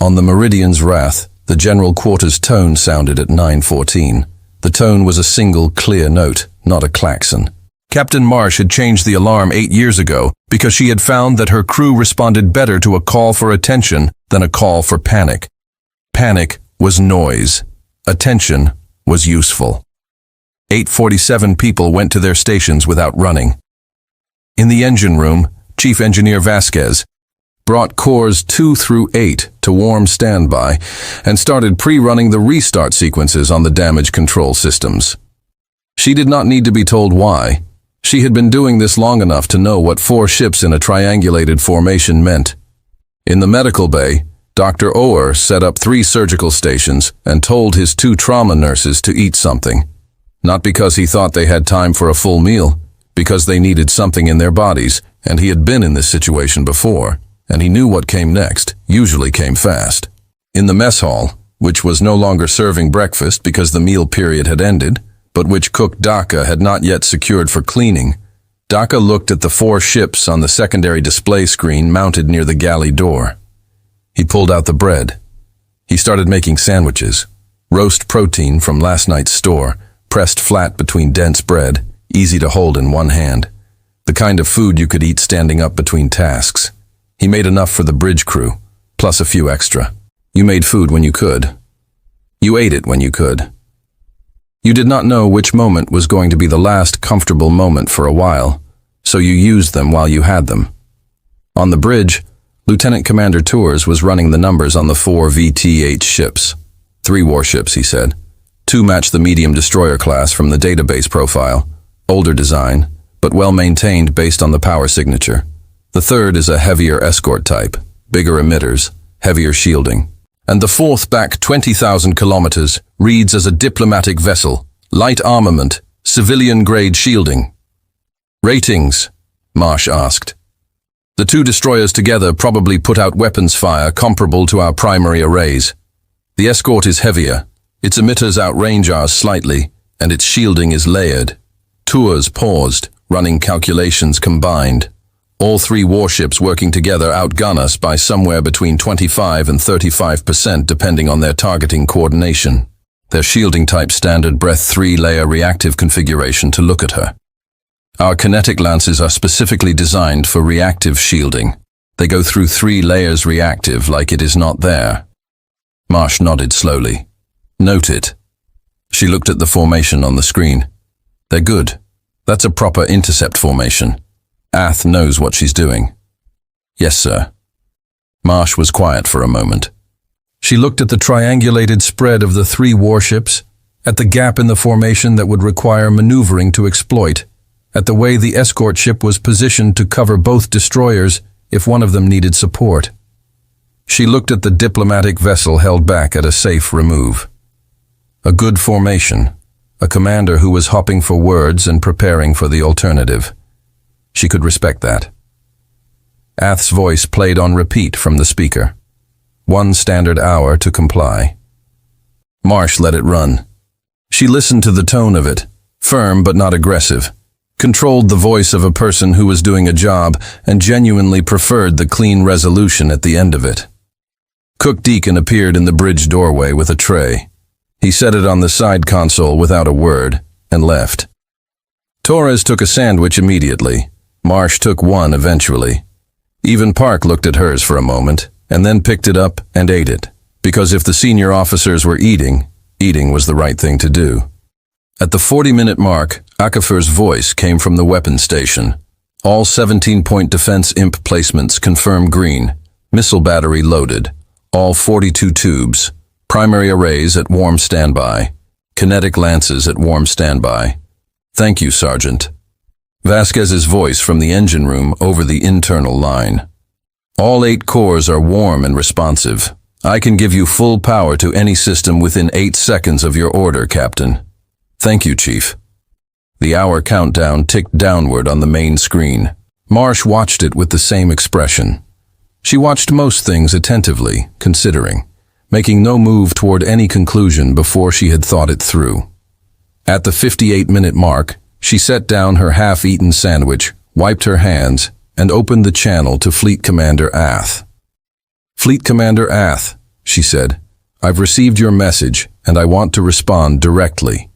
On the Meridian's Wrath, the general quarters tone sounded at 9:14. The tone was a single, clear note, not a klaxon. Captain Marsh had changed the alarm 8 years ago because she had found that her crew responded better to a call for attention than a call for panic. Panic was noise. Attention was useful. 847 people went to their stations without running. In the engine room, Chief Engineer Vasquez brought cores 2 through 8 to warm standby and started pre-running the restart sequences on the damage control systems. She did not need to be told why. She had been doing this long enough to know what 4 ships in a triangulated formation meant. In the medical bay, Dr. Ower set up 3 surgical stations and told his 2 trauma nurses to eat something. Not because he thought they had time for a full meal, because they needed something in their bodies, and he had been in this situation before, and he knew what came next, usually came fast. In the mess hall, which was no longer serving breakfast because the meal period had ended, but which cook Daka had not yet secured for cleaning, Daka looked at the 4 ships on the secondary display screen mounted near the galley door. He pulled out the bread. He started making sandwiches, roast protein from last night's store, pressed flat between dense bread, easy to hold in one hand, the kind of food you could eat standing up between tasks. He made enough for the bridge crew, plus a few extra. You made food when you could. You ate it when you could. You did not know which moment was going to be the last comfortable moment for a while, so you used them while you had them. On the bridge, Lieutenant Commander Tours was running the numbers on the 4 VTH ships. 3 warships, he said. 2 match the medium destroyer class from the database profile, older design, but well-maintained based on the power signature. The 3rd is a heavier escort type, bigger emitters, heavier shielding. And the 4th, back 20,000 kilometers, reads as a diplomatic vessel, light armament, civilian-grade shielding. Ratings? Marsh asked. The 2 destroyers together probably put out weapons fire comparable to our primary arrays. The escort is heavier, its emitters outrange ours slightly, and its shielding is layered. Tours paused, running calculations combined. All 3 warships working together outgun us by somewhere between 25 and 35% depending on their targeting coordination. Their shielding type standard breath 3-layer reactive configuration to look at her. Our kinetic lances are specifically designed for reactive shielding. They go through 3 layers reactive like it is not there. Marsh nodded slowly. Note it. She looked at the formation on the screen. They're good. That's a proper intercept formation. Ath knows what she's doing. Yes, sir. Marsh was quiet for a moment. She looked at the triangulated spread of the 3 warships, at the gap in the formation that would require maneuvering to exploit, at the way the escort ship was positioned to cover both destroyers if one of them needed support. She looked at the diplomatic vessel held back at a safe remove. A good formation, a commander who was hopping for words and preparing for the alternative. She could respect that. Ath's voice played on repeat from the speaker. 1 standard hour to comply. Marsh let it run. She listened to the tone of it, firm but not aggressive, controlled the voice of a person who was doing a job and genuinely preferred the clean resolution at the end of it. Cook Deacon appeared in the bridge doorway with a tray. He set it on the side console without a word and left. Torres took a sandwich immediately. Marsh took one eventually. Even Park looked at hers for a moment, and then picked it up and ate it, because if the senior officers were eating, eating was the right thing to do. At the 40-minute mark, Akafer's voice came from the weapons station. All 17-point defense imp placements confirm green. Missile battery loaded. All 42 tubes. Primary arrays at warm standby. Kinetic lances at warm standby. Thank you, Sergeant. Vasquez's voice from the engine room over the internal line. All 8 cores are warm and responsive. I can give you full power to any system within 8 seconds of your order, Captain. Thank you, Chief. The hour countdown ticked downward on the main screen. Marsh watched it with the same expression. She watched most things attentively, considering, making no move toward any conclusion before she had thought it through. At the 58-minute mark, she set down her half-eaten sandwich, wiped her hands, and opened the channel to Fleet Commander Ath. Fleet Commander Ath, she said, I've received your message, and I want to respond directly.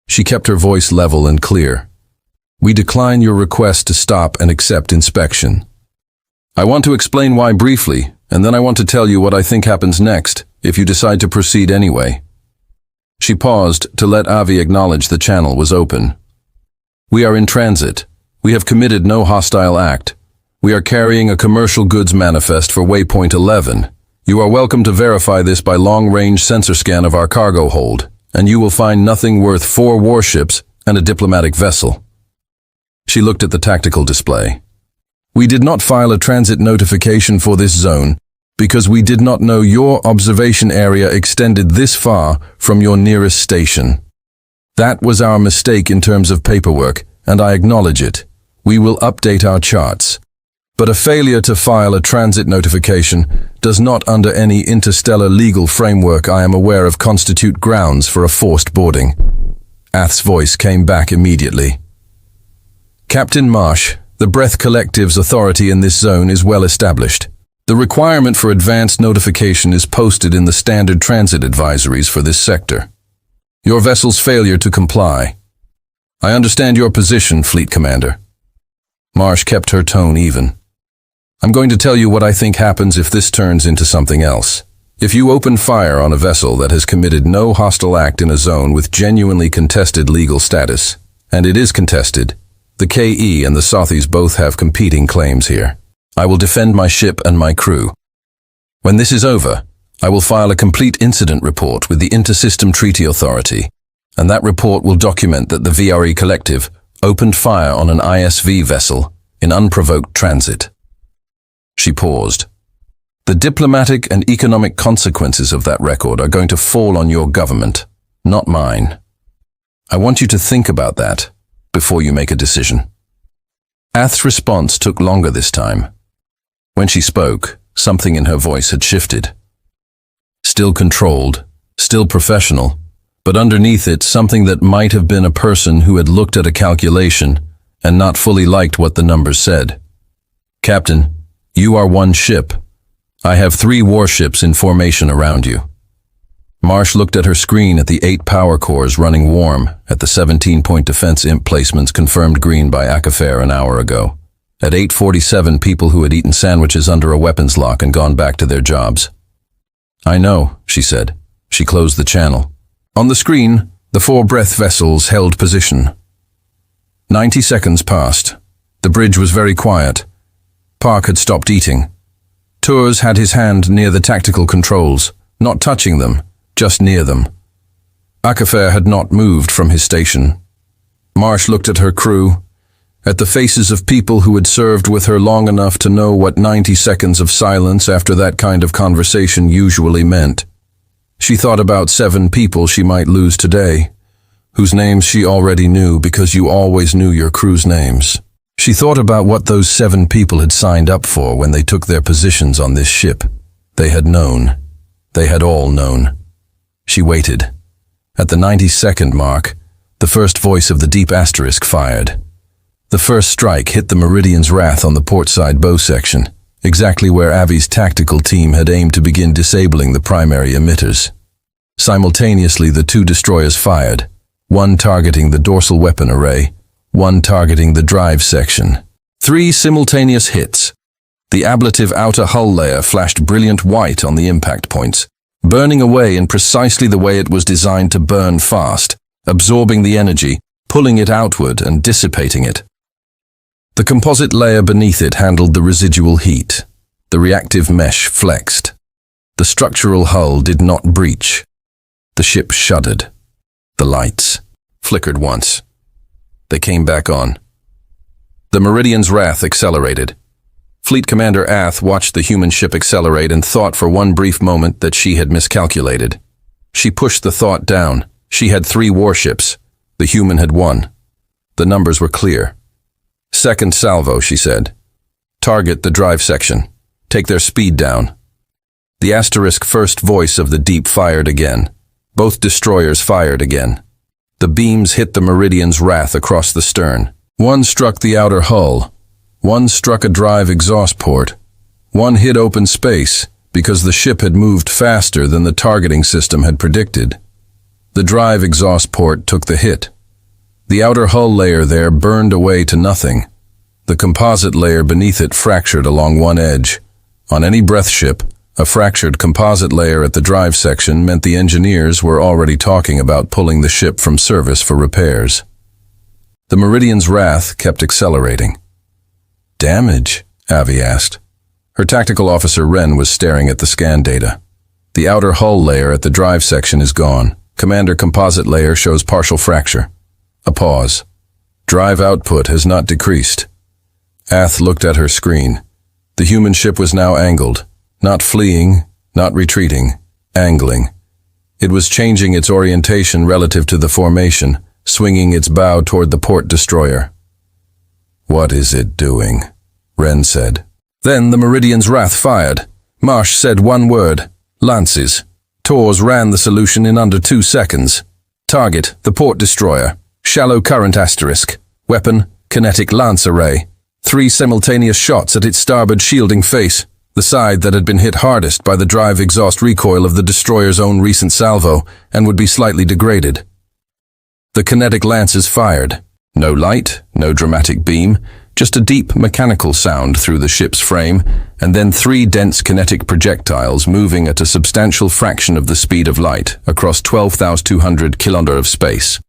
She kept her voice level and clear. We decline your request to stop and accept inspection. I want to explain why briefly, and then I want to tell you what I think happens next, if you decide to proceed anyway. She paused to let Avi acknowledge the channel was open. We are in transit. We have committed no hostile act. We are carrying a commercial goods manifest for Waypoint 11. You are welcome to verify this by long-range sensor scan of our cargo hold, and you will find nothing worth 4 warships and a diplomatic vessel. She looked at the tactical display. We did not file a transit notification for this zone because we did not know your observation area extended this far from your nearest station. That was our mistake in terms of paperwork, and I acknowledge it. We will update our charts. But a failure to file a transit notification does not, under any interstellar legal framework I am aware of, constitute grounds for a forced boarding. Ath's voice came back immediately. Captain Marsh, the Breath Collective's authority in this zone is well established. The requirement for advanced notification is posted in the standard transit advisories for this sector. Your vessel's failure to comply. I understand your position, Fleet Commander. Marsh kept her tone even. I'm going to tell you what I think happens if this turns into something else. If you open fire on a vessel that has committed no hostile act in a zone with genuinely contested legal status, and it is contested, the KE and the Sothis both have competing claims here. I will defend my ship and my crew. When this is over, I will file a complete incident report with the Intersystem Treaty Authority, and that report will document that the VRE Collective opened fire on an ISV vessel in unprovoked transit. She paused. The diplomatic and economic consequences of that record are going to fall on your government, not mine. I want you to think about that before you make a decision. Ath's response took longer this time. When she spoke, something in her voice had shifted. Still controlled, still professional, but underneath it something that might have been a person who had looked at a calculation and not fully liked what the numbers said. Captain, you are 1 ship. I have 3 warships in formation around you. Marsh looked at her screen at the 8 power cores running warm at the 17-point defense imp placements confirmed green by Akafair an hour ago. At 8:47, people who had eaten sandwiches under a weapons lock and gone back to their jobs. I know, she said. She closed the channel. On the screen, the 4 breath vessels held position. 90 seconds passed. The bridge was very quiet. Park had stopped eating. Tours had his hand near the tactical controls, not touching them, just near them. Akafair had not moved from his station. Marsh looked at her crew, at the faces of people who had served with her long enough to know what 90 seconds of silence after that kind of conversation usually meant. She thought about 7 people she might lose today, whose names she already knew because you always knew your crew's names. She thought about what those 7 people had signed up for when they took their positions on this ship. They had known. They had all known. She waited. At the 90-second mark, the first voice of the deep asterisk fired. The first strike hit the Meridian's Wrath on the portside bow section, exactly where Avi's tactical team had aimed to begin disabling the primary emitters. Simultaneously, the 2 destroyers fired, one targeting the dorsal weapon array, one targeting the drive section. 3 simultaneous hits. The ablative outer hull layer flashed brilliant white on the impact points, burning away in precisely the way it was designed to burn fast, absorbing the energy, pulling it outward and dissipating it. The composite layer beneath it handled the residual heat. The reactive mesh flexed. The structural hull did not breach. The ship shuddered. The lights flickered once. They came back on. The Meridian's wrath accelerated. Fleet Commander Ath watched the human ship accelerate and thought for one brief moment that she had miscalculated. She pushed the thought down. She had 3 warships. The human had 1. The numbers were clear. Second salvo, she said. Target the drive section. Take their speed down. The asterisk first voice of the deep fired again. Both destroyers fired again. The beams hit the Meridian's wrath across the stern. One struck the outer hull. One struck a drive exhaust port. One hit open space because the ship had moved faster than the targeting system had predicted. The drive exhaust port took the hit. The outer hull layer there burned away to nothing. The composite layer beneath it fractured along one edge. On any breath ship, a fractured composite layer at the drive section meant the engineers were already talking about pulling the ship from service for repairs. The Meridian's wrath kept accelerating. Damage? Avi asked. Her tactical officer Wren was staring at the scan data. The outer hull layer at the drive section is gone. Commander composite layer shows partial fracture. A pause. Drive output has not decreased. Ath looked at her screen. The human ship was now angled. Not fleeing, not retreating, angling. It was changing its orientation relative to the formation, swinging its bow toward the port destroyer. What is it doing? Wren said. Then the Meridian's wrath fired. Marsh said one word. Lances. Tors ran the solution in under 2 seconds. Target, the port destroyer. Shallow current asterisk. Weapon, kinetic lance array. 3 simultaneous shots at its starboard shielding face, the side that had been hit hardest by the drive exhaust recoil of the destroyer's own recent salvo and would be slightly degraded. The kinetic lances fired. No light, no dramatic beam, just a deep mechanical sound through the ship's frame, and then 3 dense kinetic projectiles moving at a substantial fraction of the speed of light across 12,200 kilometers of space.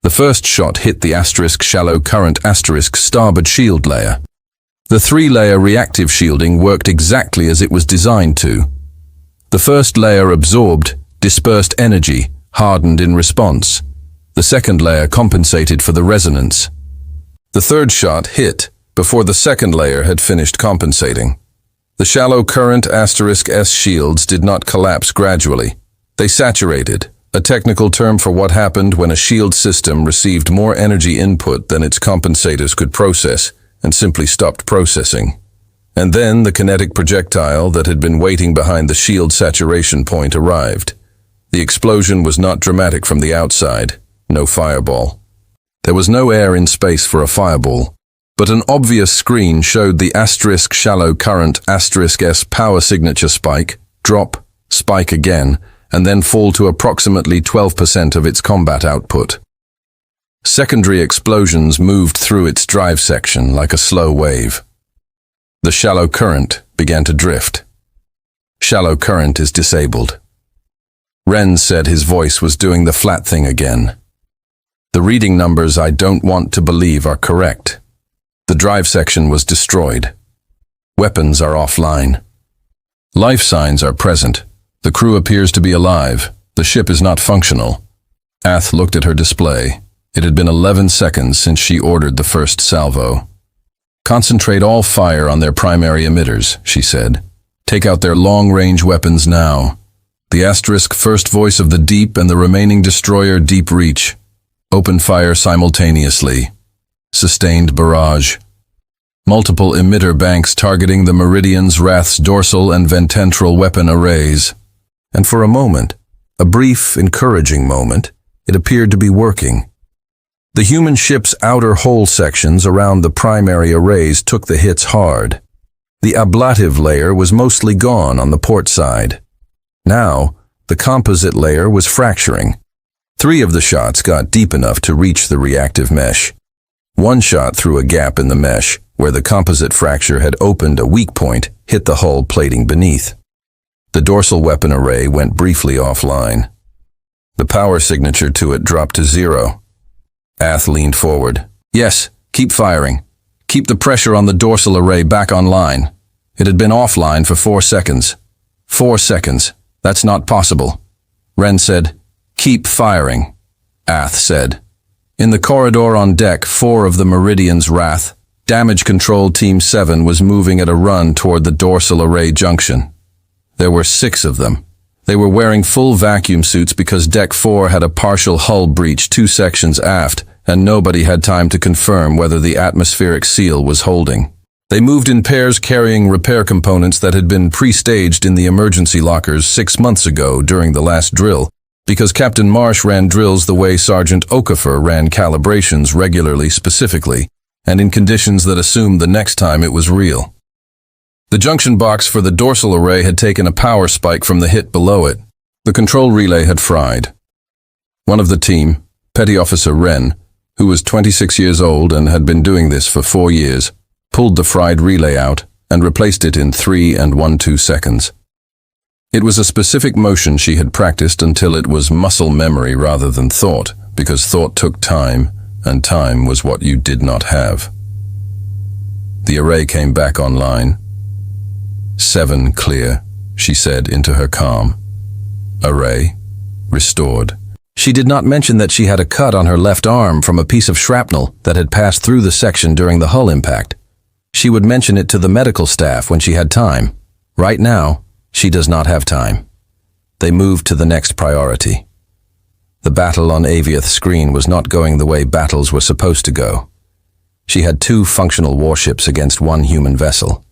The first shot hit the asterisk shallow current asterisk starboard shield layer. The 3-layer reactive shielding worked exactly as it was designed to. The first layer absorbed, dispersed energy, hardened in response. The second layer compensated for the resonance. The third shot hit before the second layer had finished compensating. The shallow current asterisk S shields did not collapse gradually. They saturated, a technical term for what happened when a shield system received more energy input than its compensators could process and simply stopped processing. And then the kinetic projectile that had been waiting behind the shield saturation point arrived. The explosion was not dramatic from the outside, no fireball. There was no air in space for a fireball, but an obvious screen showed the asterisk shallow current asterisk S power signature spike, drop, spike again, and then fall to approximately 12% of its combat output. Secondary explosions moved through its drive section like a slow wave. The shallow current began to drift. Shallow current is disabled. Wren said his voice was doing the flat thing again. The reading numbers I don't want to believe are correct. The drive section was destroyed. Weapons are offline. Life signs are present. The crew appears to be alive. The ship is not functional. Ath looked at her display. It had been 11 seconds since she ordered the first salvo. Concentrate all fire on their primary emitters, she said. Take out their long-range weapons now. The asterisk first voice of the deep and the remaining destroyer deep reach. Open fire simultaneously. Sustained barrage. Multiple emitter banks targeting the Meridian's wrath's dorsal and vententral weapon arrays. And for a moment, a brief, encouraging moment, it appeared to be working. The human ship's outer hull sections around the primary arrays took the hits hard. The ablative layer was mostly gone on the port side. Now, the composite layer was fracturing. 3 of the shots got deep enough to reach the reactive mesh. One shot through a gap in the mesh, where the composite fracture had opened a weak point, hit the hull plating beneath. The dorsal weapon array went briefly offline. The power signature to it dropped to 0. Ath leaned forward. Yes, keep firing. Keep the pressure on the dorsal array back online. It had been offline for 4 seconds. 4 seconds. That's not possible. Wren said, Keep firing, Ath said. In the corridor on deck 4 of the Meridian's Wrath, Damage Control Team 7 was moving at a run toward the dorsal array junction. There were 6 of them. They were wearing full vacuum suits because Deck 4 had a partial hull breach 2 sections aft, and nobody had time to confirm whether the atmospheric seal was holding. They moved in pairs carrying repair components that had been pre-staged in the emergency lockers 6 months ago during the last drill, because Captain Marsh ran drills the way Sergeant Okafor ran calibrations regularly specifically, and in conditions that assumed the next time it was real. The junction box for the dorsal array had taken a power spike from the hit below it. The control relay had fried. One of the team, Petty Officer Wren, who was 26 years old and had been doing this for 4 years, pulled the fried relay out and replaced it in 3 1/2 seconds. It was a specific motion she had practiced until it was muscle memory rather than thought, because thought took time, and time was what you did not have. The array came back online. 7 clear, she said into her calm. Array restored. She did not mention that she had a cut on her left arm from a piece of shrapnel that had passed through the section during the hull impact. She would mention it to the medical staff when she had time. Right now, she does not have time. They moved to the next priority. The battle on Aviath's screen was not going the way battles were supposed to go. She had 2 functional warships against 1 human vessel.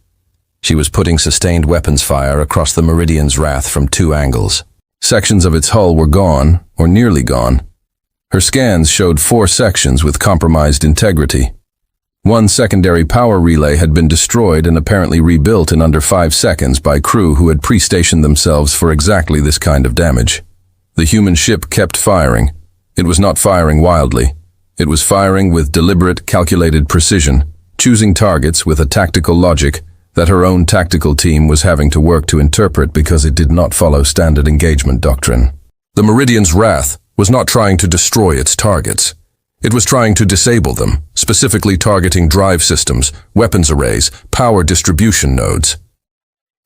She was putting sustained weapons fire across the Meridian's Wrath from 2 angles. Sections of its hull were gone, or nearly gone. Her scans showed 4 sections with compromised integrity. 1 secondary power relay had been destroyed and apparently rebuilt in under 5 seconds by crew who had pre-stationed themselves for exactly this kind of damage. The human ship kept firing. It was not firing wildly. It was firing with deliberate, calculated precision, choosing targets with a tactical logic that her own tactical team was having to work to interpret because it did not follow standard engagement doctrine. The Meridian's Wrath was not trying to destroy its targets. It was trying to disable them, specifically targeting drive systems, weapons arrays, power distribution nodes.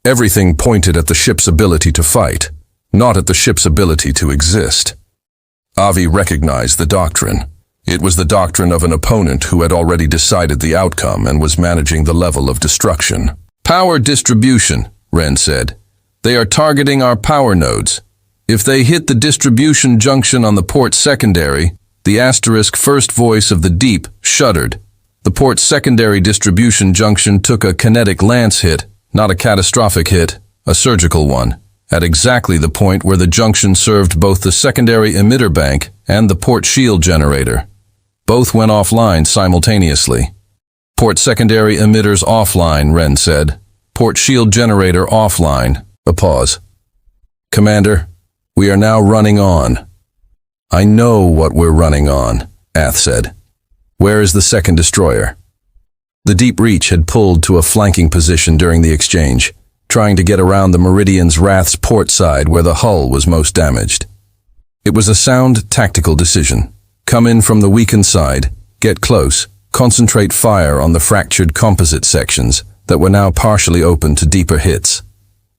Everything pointed at the ship's ability to fight, not at the ship's ability to exist. Avi recognized the doctrine. It was the doctrine of an opponent who had already decided the outcome and was managing the level of destruction. Power distribution, Wren said. They are targeting our power nodes. If they hit the distribution junction on the port secondary, the asterisk first voice of the deep shuddered. The port secondary distribution junction took a kinetic lance hit, not a catastrophic hit, a surgical one, at exactly the point where the junction served both the secondary emitter bank and the port shield generator. Both went offline simultaneously. Port secondary emitters offline, Wren said. Port shield generator offline. A pause. Commander, we are now running on. I know what we're running on, Ath said. Where is the second destroyer? The Deep Reach had pulled to a flanking position during the exchange, trying to get around the Meridian's Wrath's port side where the hull was most damaged. It was a sound tactical decision. Come in from the weakened side, get close, concentrate fire on the fractured composite sections that were now partially open to deeper hits.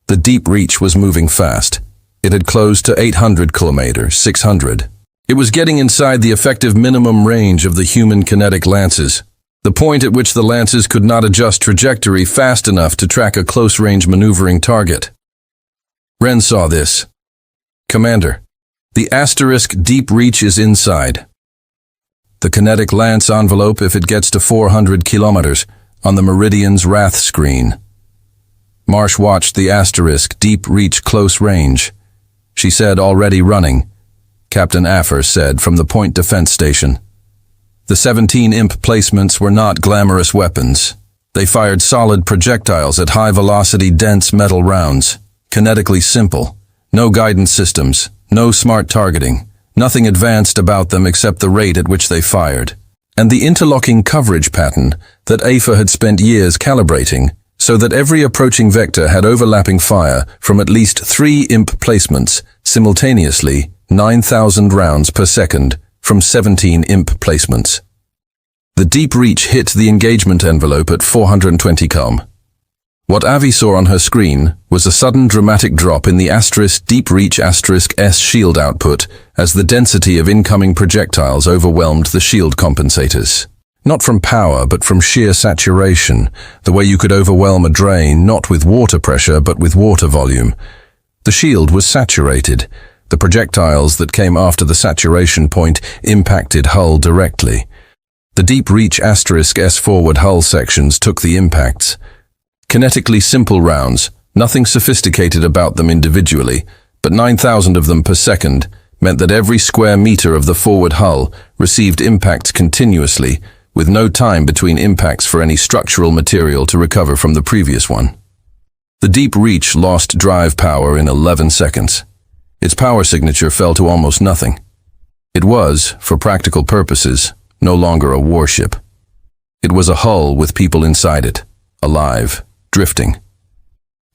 The Deep Reach was moving fast. It had closed to 800 kilometers, 600. It was getting inside the effective minimum range of the human kinetic lances, the point at which the lances could not adjust trajectory fast enough to track a close-range maneuvering target. Wren saw this. Commander, the asterisk Deep Reach is inside. The kinetic lance envelope if it gets to 400 kilometers on the Meridian's Wrath screen. Marsh watched the asterisk Deep Reach close range. She said already running. Captain Affer said from the point defense station. The 17 imp placements were not glamorous weapons. They fired solid projectiles at high-velocity dense metal rounds, kinetically simple, no guidance systems, no smart targeting. Nothing advanced about them except the rate at which they fired, and the interlocking coverage pattern that AFA had spent years calibrating, so that every approaching vector had overlapping fire from at least 3 imp placements, simultaneously 9,000 rounds per second from 17 imp placements. The Deep Reach hit the engagement envelope at 420 km. What Avi saw on her screen was a sudden dramatic drop in the Deep Reach S shield output as the density of incoming projectiles overwhelmed the shield compensators. Not from power, but from sheer saturation, the way you could overwhelm a drain not with water pressure but with water volume. The shield was saturated. The projectiles that came after the saturation point impacted hull directly. The Deep Reach S forward hull sections took the impacts. Kinetically simple rounds, nothing sophisticated about them individually, but 9,000 of them per second meant that every square meter of the forward hull received impacts continuously, with no time between impacts for any structural material to recover from the previous one. The Deep Reach lost drive power in 11 seconds. Its power signature fell to almost nothing. It was, for practical purposes, no longer a warship. It was a hull with people inside it, alive, drifting.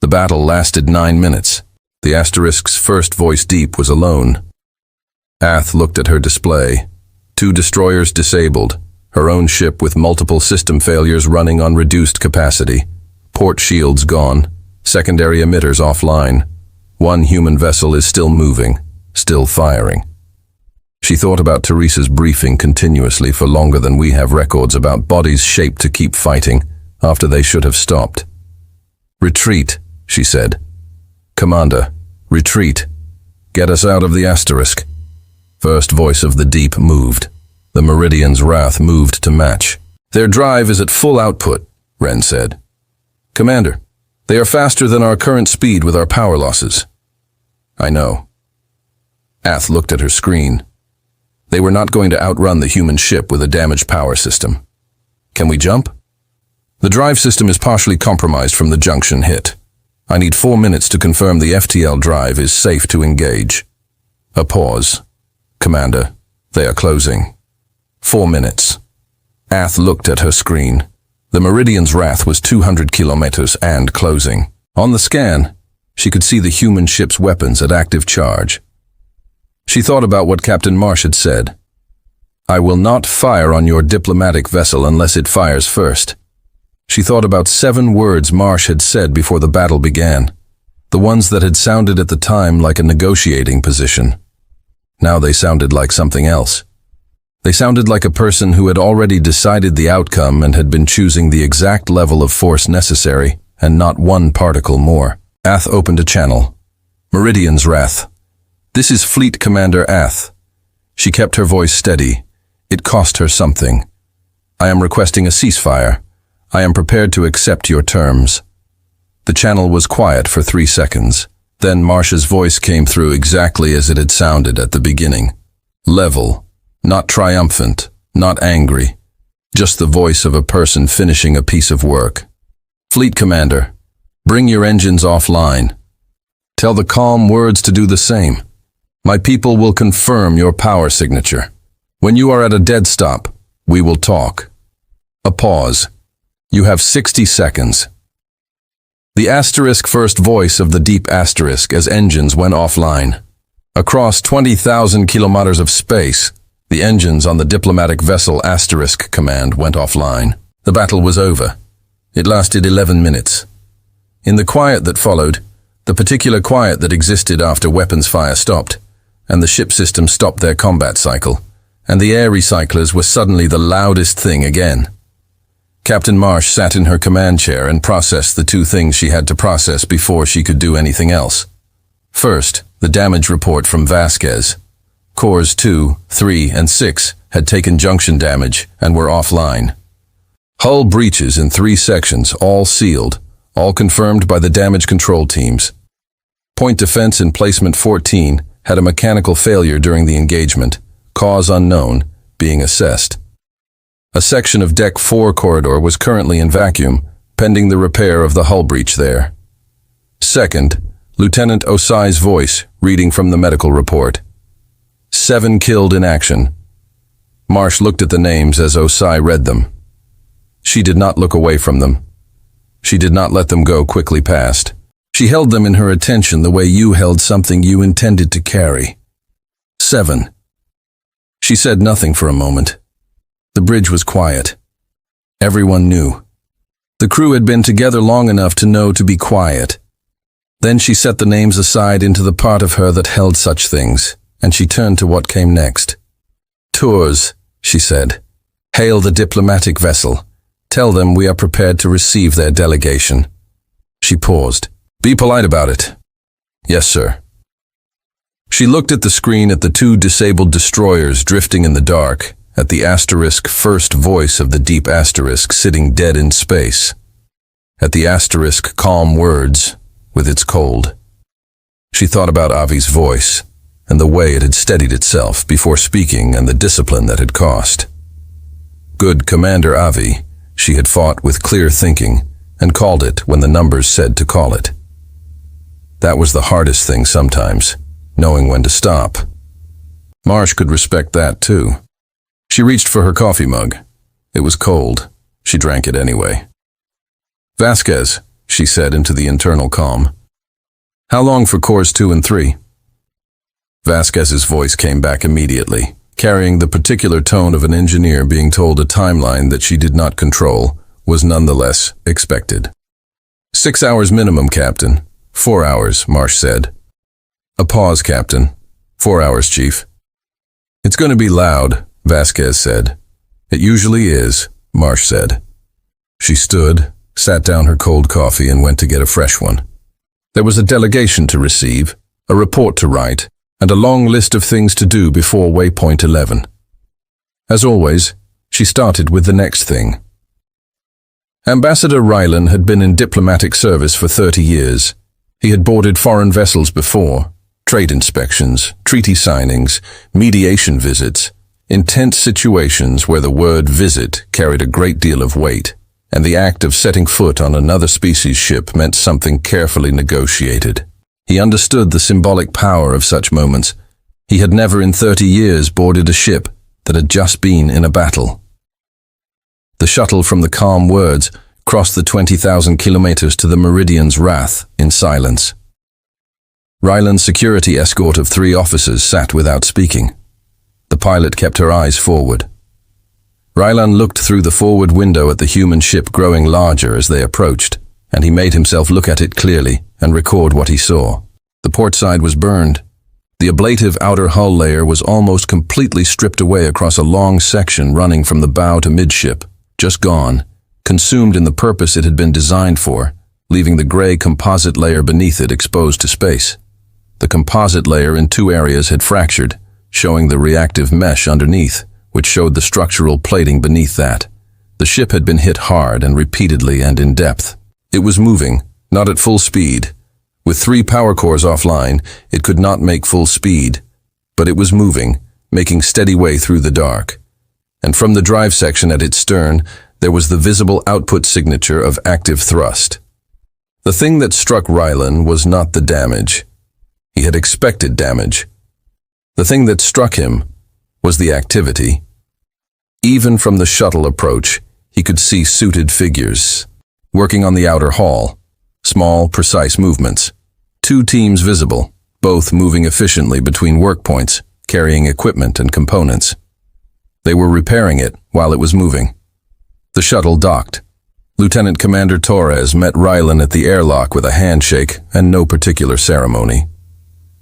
The battle lasted 9 minutes. The Asterisk's first voice deep was alone. Ath looked at her display. 2 destroyers disabled, her own ship with multiple system failures running on reduced capacity, port shields gone, secondary emitters offline. 1 human vessel is still moving, still firing. She thought about Teresa's briefing continuously for longer than we have records about bodies shaped to keep fighting after they should have stopped. "Retreat," she said. "Commander, retreat. Get us out of the Asterisk." First voice of the deep moved. The Meridian's wrath moved to match. "Their drive is at full output," Wren said. "Commander, they are faster than our current speed with our power losses." "I know." Ath looked at her screen. They were not going to outrun the human ship with a damaged power system. "Can we jump?" "The drive system is partially compromised from the junction hit. I need 4 minutes to confirm the FTL drive is safe to engage." A pause. "Commander, they are closing." 4 minutes. Ath looked at her screen. The Meridian's wrath was 200 kilometers and closing. On the scan, she could see the human ship's weapons at active charge. She thought about what Captain Marsh had said. "I will not fire on your diplomatic vessel unless it fires first." She thought about 7 words Marsh had said before the battle began, the ones that had sounded at the time like a negotiating position. Now they sounded like something else. They sounded like a person who had already decided the outcome and had been choosing the exact level of force necessary, and not 1 particle more. Ath opened a channel. "Meridian's wrath. This is Fleet Commander Ath." She kept her voice steady. It cost her something. "I am requesting a ceasefire. I am prepared to accept your terms." The channel was quiet for 3 seconds. Then Marsh's voice came through exactly as it had sounded at the beginning. Level. Not triumphant, not angry. Just the voice of a person finishing a piece of work. "Fleet Commander, bring your engines offline. Tell the calm words to do the same. My people will confirm your power signature. When you are at a dead stop, we will talk." A pause. "You have 60 seconds. The Asterisk first voice of the Deep Asterisk as engines went offline. Across 20,000 kilometers of space, the engines on the diplomatic vessel Asterisk Command went offline. The battle was over. It lasted 11 minutes. In the quiet that followed, the particular quiet that existed after weapons fire stopped, and the ship system stopped their combat cycle, and the air recyclers were suddenly the loudest thing again. Captain Marsh sat in her command chair and processed the 2 things she had to process before she could do anything else. First, the damage report from Vasquez. Cores 2, 3, and 6 had taken junction damage and were offline. Hull breaches in 3 sections, all sealed, all confirmed by the damage control teams. Point defense in placement 14 had a mechanical failure during the engagement, cause unknown, being assessed. A section of Deck 4 corridor was currently in vacuum, pending the repair of the hull breach there. Second, Lieutenant Osai's voice, reading from the medical report. 7 killed in action. Marsh looked at the names as Osai read them. She did not look away from them. She did not let them go quickly past. She held them in her attention the way you held something you intended to carry. 7. She said nothing for a moment. The bridge was quiet. Everyone knew. The crew had been together long enough to know to be quiet. Then she set the names aside into the part of her that held such things, and she turned to what came next. "Tours," she said. "Hail the diplomatic vessel. Tell them we are prepared to receive their delegation." She paused. "Be polite about it." "Yes, sir." She looked at the screen at the two disabled destroyers drifting in the dark, at the asterisk first voice of the deep asterisk sitting dead in space, at the asterisk calm words with its cold. She thought about Avi's voice, and the way it had steadied itself before speaking and the discipline that had cost. Good Commander Avi, she had fought with clear thinking and called it when the numbers said to call it. That was the hardest thing sometimes, knowing when to stop. Marsh could respect that too. She reached for her coffee mug. It was cold. She drank it anyway. "Vasquez," she said into the internal calm. "How long for cores 2 and 3? Vasquez's voice came back immediately, carrying the particular tone of an engineer being told a timeline that she did not control was nonetheless expected. 6 hours minimum, Captain. 4 hours, Marsh said. A pause, Captain. 4 hours, Chief. It's going to be loud, Vasquez said. It usually is, Marsh said. She stood, sat down her cold coffee and went to get a fresh one. There was a delegation to receive, a report to write, and a long list of things to do before waypoint 11. As always, she started with the next thing. Ambassador Rylan had been in diplomatic service for 30 years. He had boarded foreign vessels before, trade inspections, treaty signings, mediation visits, intense situations where the word visit carried a great deal of weight, and the act of setting foot on another species ship meant something carefully negotiated. He understood the symbolic power of such moments. He had never in 30 years boarded a ship that had just been in a battle. The shuttle from the calm words crossed the 20,000 kilometers to the Meridian's wrath in silence. Ryland's security escort of 3 officers sat without speaking. The pilot kept her eyes forward. Ryland looked through the forward window at the human ship growing larger as they approached, and he made himself look at it clearly and record what he saw. The port side was burned. The ablative outer hull layer was almost completely stripped away across a long section running from the bow to midship, just gone, consumed in the purpose it had been designed for, leaving the gray composite layer beneath it exposed to space. The composite layer in 2 areas had fractured, showing the reactive mesh underneath, which showed the structural plating beneath that. The ship had been hit hard and repeatedly and in depth. It was moving, not at full speed. With 3 power cores offline, it could not make full speed, but it was moving, making steady way through the dark. And from the drive section at its stern, there was the visible output signature of active thrust. The thing that struck Rylan was not the damage. He had expected damage. The thing that struck him was the activity. Even from the shuttle approach, he could see suited figures, working on the outer hull, small, precise movements. 2 teams visible, both moving efficiently between work points, carrying equipment and components. They were repairing it while it was moving. The shuttle docked. Lieutenant Commander Torres met Rylan at the airlock with a handshake and no particular ceremony.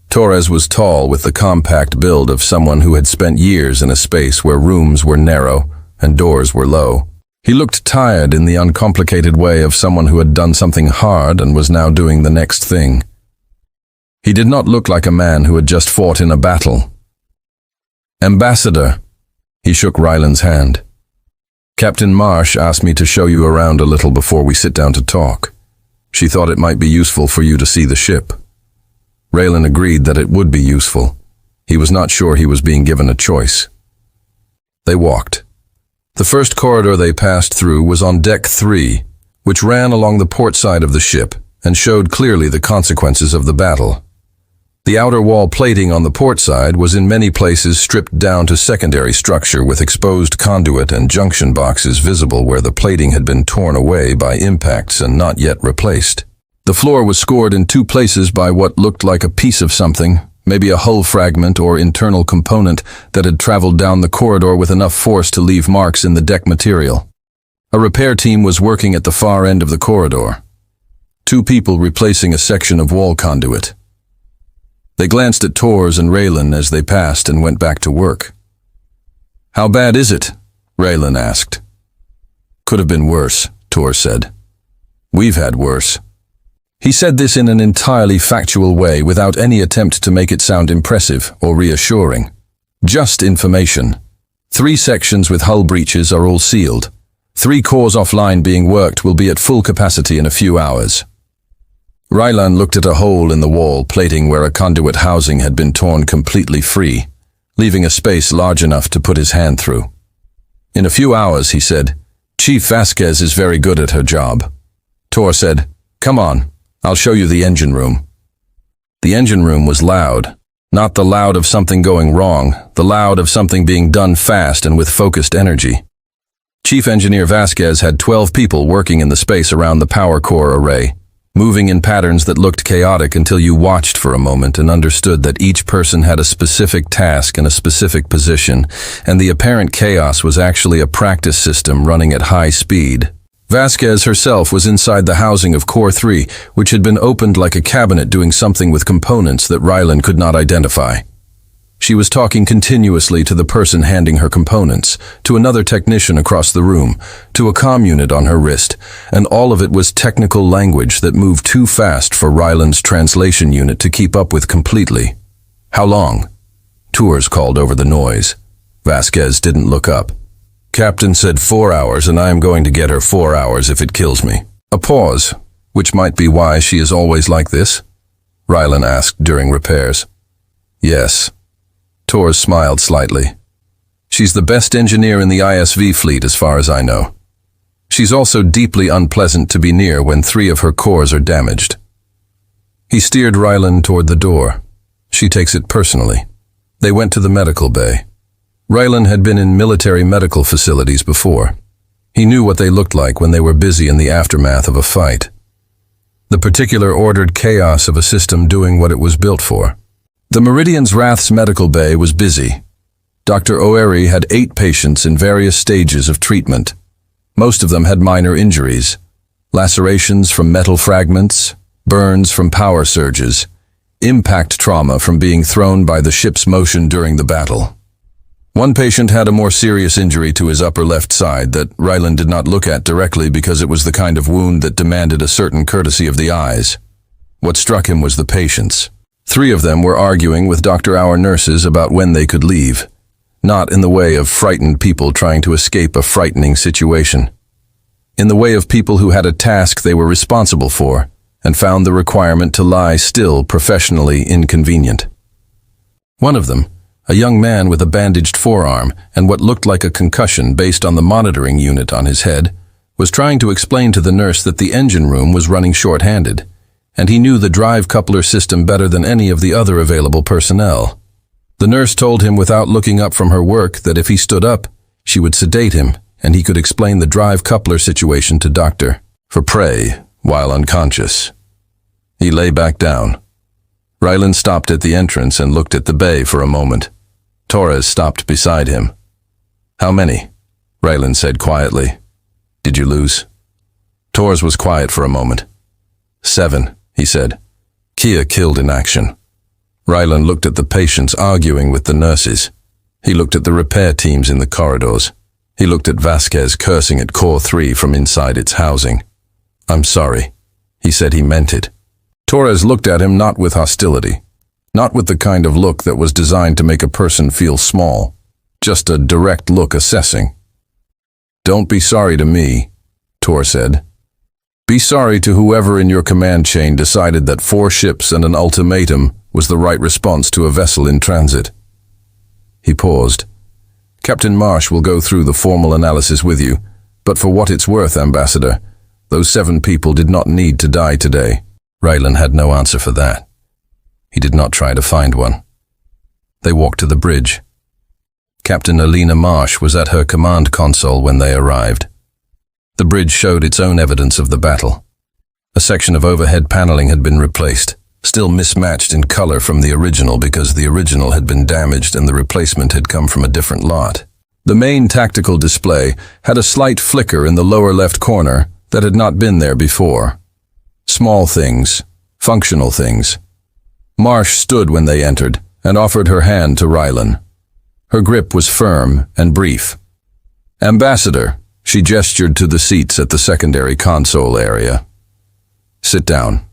Torres was tall with the compact build of someone who had spent years in a space where rooms were narrow and doors were low. He looked tired in the uncomplicated way of someone who had done something hard and was now doing the next thing. He did not look like a man who had just fought in a battle. "Ambassador," he shook Rylan's hand. "Captain Marsh asked me to show you around a little before we sit down to talk. She thought it might be useful for you to see the ship." Rylan agreed that it would be useful. He was not sure he was being given a choice. They walked. The first corridor they passed through was on deck 3, which ran along the port side of the ship and showed clearly the consequences of the battle. The outer wall plating on the port side was in many places stripped down to secondary structure with exposed conduit and junction boxes visible where the plating had been torn away by impacts and not yet replaced. The floor was scored in 2 places by what looked like a piece of something, maybe a hull fragment or internal component that had traveled down the corridor with enough force to leave marks in the deck material. A repair team was working at the far end of the corridor. 2 people replacing a section of wall conduit. They glanced at Tors and Raylan as they passed and went back to work. "How bad is it?" Raylan asked. "Could have been worse," Tors said. "We've had worse." He said this in an entirely factual way without any attempt to make it sound impressive or reassuring. Just information. 3 sections with hull breaches are all sealed. 3 cores offline being worked will be at full capacity in a few hours. Raylan looked at a hole in the wall plating where a conduit housing had been torn completely free, leaving a space large enough to put his hand through. "In a few hours," he said. "Chief Vasquez is very good at her job." Tor said, "Come on, I'll show you the engine room." The engine room was loud. Not the loud of something going wrong, the loud of something being done fast and with focused energy. Chief Engineer Vasquez had 12 people working in the space around the power core array, moving in patterns that looked chaotic until you watched for a moment and understood that each person had a specific task and a specific position, and the apparent chaos was actually a practice system running at high speed. Vasquez herself was inside the housing of Core 3, which had been opened like a cabinet doing something with components that Raylan could not identify. She was talking continuously to the person handing her components, to another technician across the room, to a comm unit on her wrist, and all of it was technical language that moved too fast for Raylan's translation unit to keep up with completely. "How long?" Tors called over the noise. Vasquez didn't look up. "Captain said 4 hours, and I am going to get her 4 hours if it kills me." A pause, which might be why she is always like this, Raylan asked during repairs. "Yes." Tors smiled slightly. "She's the best engineer in the ISV fleet as far as I know. She's also deeply unpleasant to be near when 3 of her cores are damaged." He steered Raylan toward the door. "She takes it personally." They went to the medical bay. Raylan had been in military medical facilities before. He knew what they looked like when they were busy in the aftermath of a fight. The particular ordered chaos of a system doing what it was built for. The Meridian's Wrath's medical bay was busy. Dr. O'Ery had 8 patients in various stages of treatment. Most of them had minor injuries, lacerations from metal fragments, burns from power surges, impact trauma from being thrown by the ship's motion during the battle. One patient had a more serious injury to his upper left side that Raylan did not look at directly because it was the kind of wound that demanded a certain courtesy of the eyes. What struck him was the patience. 3 of them were arguing with Dr. Our nurses about when they could leave, not in the way of frightened people trying to escape a frightening situation. In the way of people who had a task they were responsible for and found the requirement to lie still professionally inconvenient. One of them, a young man with a bandaged forearm and what looked like a concussion based on the monitoring unit on his head, was trying to explain to the nurse that the engine room was running short-handed, and he knew the drive coupler system better than any of the other available personnel. The nurse told him without looking up from her work that if he stood up, she would sedate him and he could explain the drive coupler situation to Dr. for prey while unconscious. He lay back down. Raylan stopped at the entrance and looked at the bay for a moment. Torres stopped beside him. "How many?" Raylan said quietly. "Did you lose?" Torres was quiet for a moment. 7, he said. "Kia killed in action." Raylan looked at the patients arguing with the nurses. He looked at the repair teams in the corridors. He looked at Vasquez cursing at Core 3 from inside its housing. "I'm sorry." He said he meant it. Torres looked at him not with hostility, not with the kind of look that was designed to make a person feel small, just a direct look assessing. "Don't be sorry to me," Tor said. "Be sorry to whoever in your command chain decided that 4 ships and an ultimatum was the right response to a vessel in transit." He paused. "Captain Marsh will go through the formal analysis with you, but for what it's worth, Ambassador, those 7 people did not need to die today." Raylan had no answer for that. He did not try to find one. They walked to the bridge. Captain Alina Marsh was at her command console when they arrived. The bridge showed its own evidence of the battle. A section of overhead paneling had been replaced, still mismatched in color from the original because the original had been damaged and the replacement had come from a different lot. The main tactical display had a slight flicker in the lower left corner that had not been there before. Small things, functional things. Marsh stood when they entered and offered her hand to Rylan. Her grip was firm and brief. "Ambassador," she gestured to the seats at the secondary console area. "Sit down.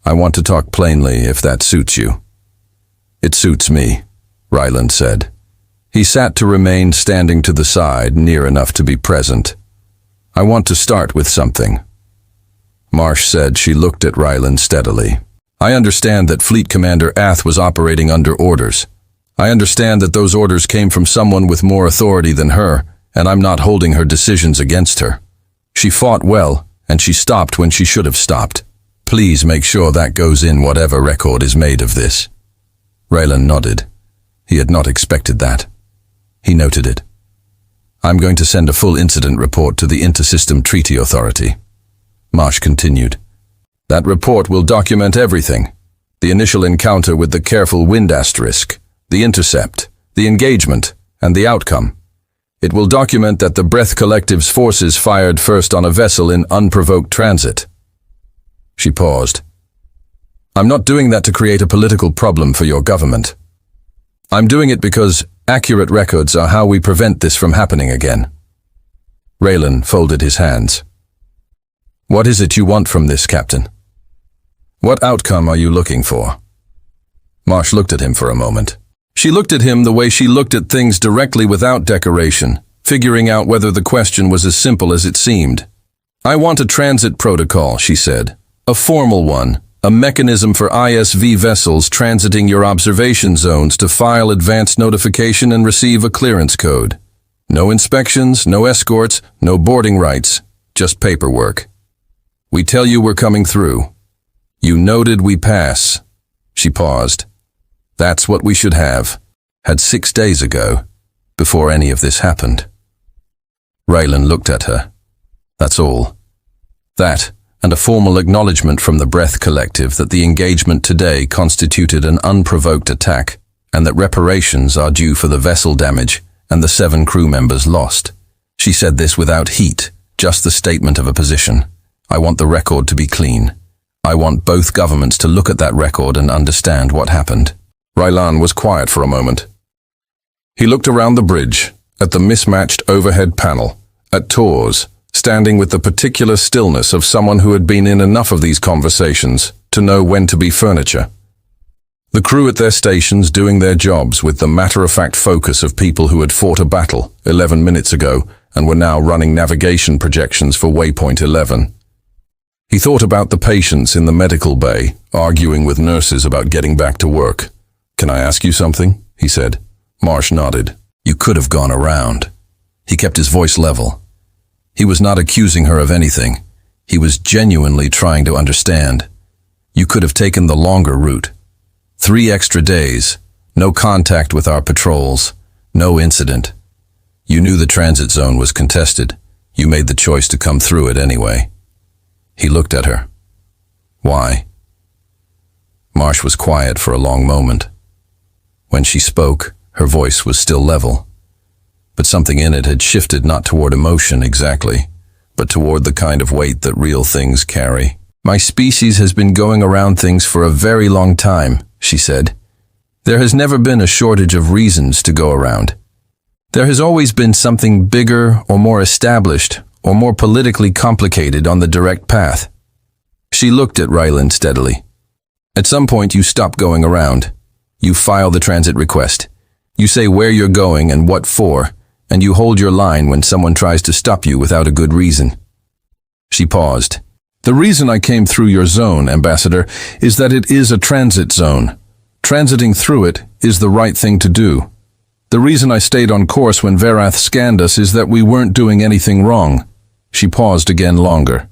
I want to talk plainly if that suits you." "It suits me," Ryland said. He sat to remain standing to the side, near enough to be present. "I want to start with something." Marsh said. She looked at Ryland steadily. "I understand that Fleet Commander Ath was operating under orders. I understand that those orders came from someone with more authority than her, and I'm not holding her decisions against her. She fought well, and she stopped when she should have stopped. Please make sure that goes in whatever record is made of this." Raylan nodded. He had not expected that. He noted it. "I'm going to send a full incident report to the Intersystem Treaty Authority." Marsh continued. "That report will document everything. The initial encounter with the careful wind asterisk, the intercept, the engagement, and the outcome. It will document that the Breath Collective's forces fired first on a vessel in unprovoked transit." She paused. "I'm not doing that to create a political problem for your government. I'm doing it because accurate records are how we prevent this from happening again." Raylan folded his hands. "What is it you want from this, Captain? What outcome are you looking for?" Marsh looked at him for a moment. She looked at him the way she looked at things directly without decoration, figuring out whether the question was as simple as it seemed. "I want a transit protocol," she said. "A formal one, a mechanism for ISV vessels transiting your observation zones to file advance notification and receive a clearance code. No inspections, no escorts, no boarding rights, just paperwork. We tell you we're coming through. You noted we pass." She paused. "That's what we should have, had 6 days ago, before any of this happened." Raylan looked at her. "That's all. That, and a formal acknowledgement from the Breath Collective that the engagement today constituted an unprovoked attack, and that reparations are due for the vessel damage and the 7 crew members lost." She said this without heat, just the statement of a position. "I want the record to be clean. I want both governments to look at that record and understand what happened." Rylan was quiet for a moment. He looked around the bridge, at the mismatched overhead panel, at Tors, standing with the particular stillness of someone who had been in enough of these conversations to know when to be furniture. The crew at their stations doing their jobs with the matter-of-fact focus of people who had fought a battle 11 minutes ago and were now running navigation projections for Waypoint 11. He thought about the patients in the medical bay, arguing with nurses about getting back to work. "Can I ask you something?" he said. Marsh nodded. "You could have gone around." He kept his voice level. He was not accusing her of anything. He was genuinely trying to understand. "You could have taken the longer route. 3 extra days, no contact with our patrols, no incident. You knew the transit zone was contested. You made the choice to come through it anyway." He looked at her. "Why?" Marsh was quiet for a long moment. When she spoke, her voice was still level, but something in it had shifted not toward emotion exactly, but toward the kind of weight that real things carry. "My species has been going around things for a very long time," she said. "There has never been a shortage of reasons to go around. There has always been something bigger or more established or more politically complicated on the direct path." She looked at Ryland steadily. "At some point you stop going around. You file the transit request. You say where you're going and what for, and you hold your line when someone tries to stop you without a good reason." She paused. "The reason I came through your zone, Ambassador, is that it is a transit zone. Transiting through it is the right thing to do. The reason I stayed on course when Verath scanned us is that we weren't doing anything wrong." She paused again longer.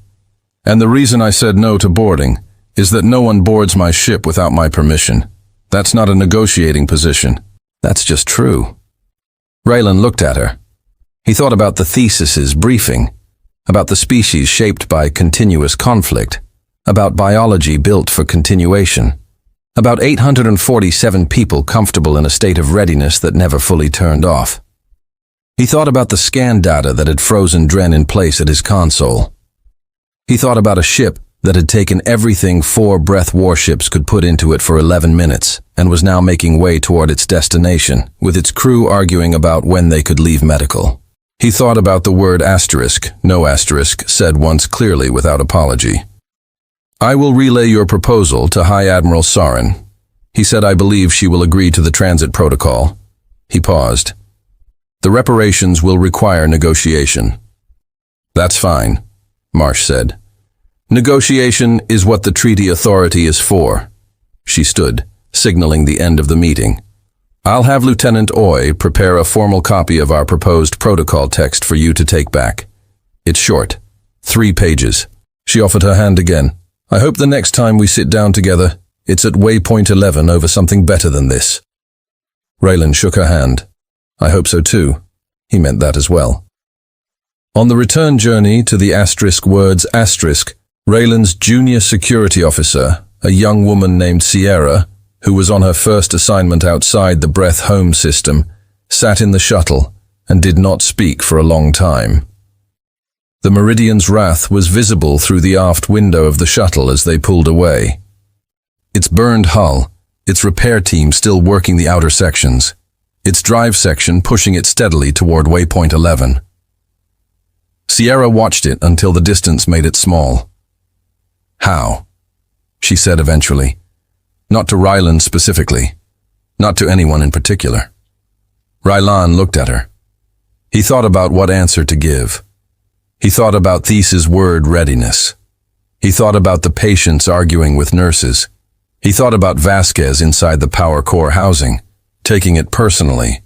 "And the reason I said no to boarding is that no one boards my ship without my permission. That's not a negotiating position. That's just true." Raylan looked at her. He thought about the thesis's briefing, about the species shaped by continuous conflict, about biology built for continuation, about 847 people comfortable in a state of readiness that never fully turned off. He thought about the scan data that had frozen Dren in place at his console. He thought about a ship that had taken everything 4 breath warships could put into it for 11 minutes and was now making way toward its destination, with its crew arguing about when they could leave medical. He thought about the word asterisk, no asterisk, said once clearly without apology. I will relay your proposal to High Admiral Sarin. He said I believe she will agree to the transit protocol. He paused. The reparations will require negotiation. That's fine, Marsh said. Negotiation is what the treaty authority is for. She stood, signaling the end of the meeting. I'll have Lieutenant Oy prepare a formal copy of our proposed protocol text for you to take back. It's short, 3 pages. She offered her hand again. I hope the next time we sit down together, it's at waypoint 11 over something better than this. Raylan shook her hand. I hope so too. He meant that as well. On the return journey to the asterisk words asterisk, Raylan's junior security officer, a young woman named Sierra, who was on her first assignment outside the Breath Home system, sat in the shuttle and did not speak for a long time. The Meridian's wrath was visible through the aft window of the shuttle as they pulled away. Its burned hull, its repair team still working the outer sections, its drive section pushing it steadily toward waypoint 11. Sierra watched it until the distance made it small. How? She said eventually. Not to Rylan specifically. Not to anyone in particular. Rylan looked at her. He thought about what answer to give. He thought about These's word readiness. He thought about the patients arguing with nurses. He thought about Vasquez inside the power core housing, taking it personally.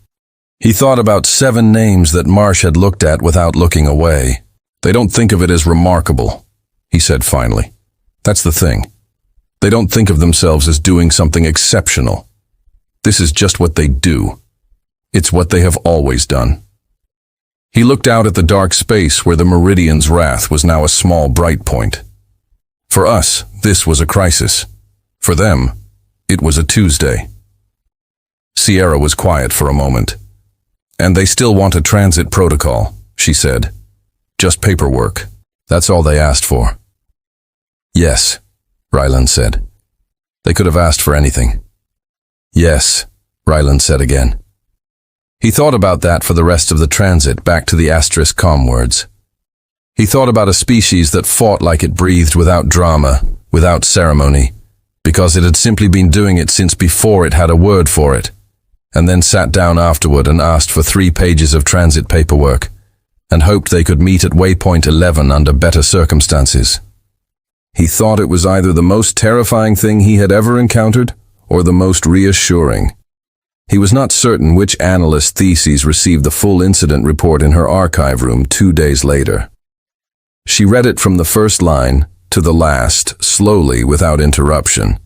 He thought about 7 names that Marsh had looked at without looking away. They don't think of it as remarkable, he said finally. That's the thing. They don't think of themselves as doing something exceptional. This is just what they do. It's what they have always done. He looked out at the dark space where the Meridian's wrath was now a small bright point. For us, this was a crisis. For them, it was a Tuesday. Sierra was quiet for a moment. And they still want a transit protocol, she said. Just paperwork. That's all they asked for. Yes, Rylan said. They could have asked for anything. Yes, Rylan said again. He thought about that for the rest of the transit back to the asterisk comm words. He thought about a species that fought like it breathed without drama, without ceremony, because it had simply been doing it since before it had a word for it, and then sat down afterward and asked for 3 pages of transit paperwork, and hoped they could meet at waypoint 11 under better circumstances. He thought it was either the most terrifying thing he had ever encountered or the most reassuring. He was not certain which analyst Theses received the full incident report in her archive room 2 days later. She read it from the first line to the last, slowly, without interruption.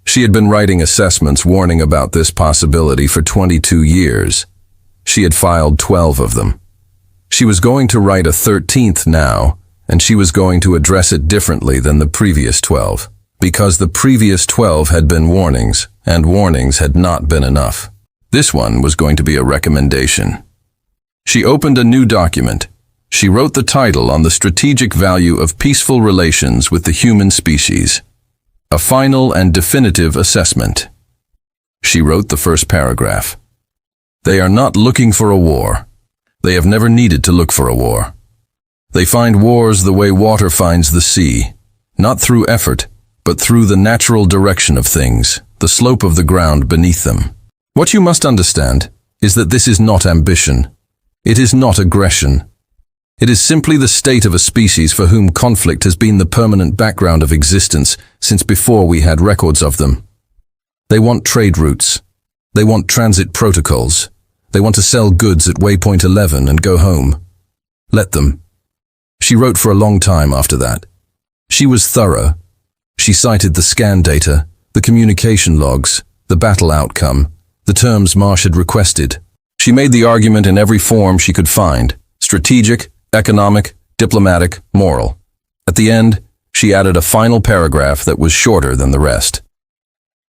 She had been writing assessments warning about this possibility for 22 years. She had filed 12 of them. She was going to write a 13th now, and she was going to address it differently than the previous 12, because the previous 12 had been warnings, and warnings had not been enough. This one was going to be a recommendation. She opened a new document. She wrote the title on the strategic value of peaceful relations with the human species. A final and definitive assessment. She wrote the first paragraph. They are not looking for a war. They have never needed to look for a war. They find wars the way water finds the sea, not through effort, but through the natural direction of things, the slope of the ground beneath them. What you must understand is that this is not ambition. It is not aggression. It is simply the state of a species for whom conflict has been the permanent background of existence since before we had records of them. They want trade routes. They want transit protocols. They want to sell goods at waypoint 11 and go home. Let them. She wrote for a long time after that. She was thorough. She cited the scan data, the communication logs, the battle outcome, the terms Marsh had requested. She made the argument in every form she could find: strategic, economic, diplomatic, moral. At the end, she added a final paragraph that was shorter than the rest.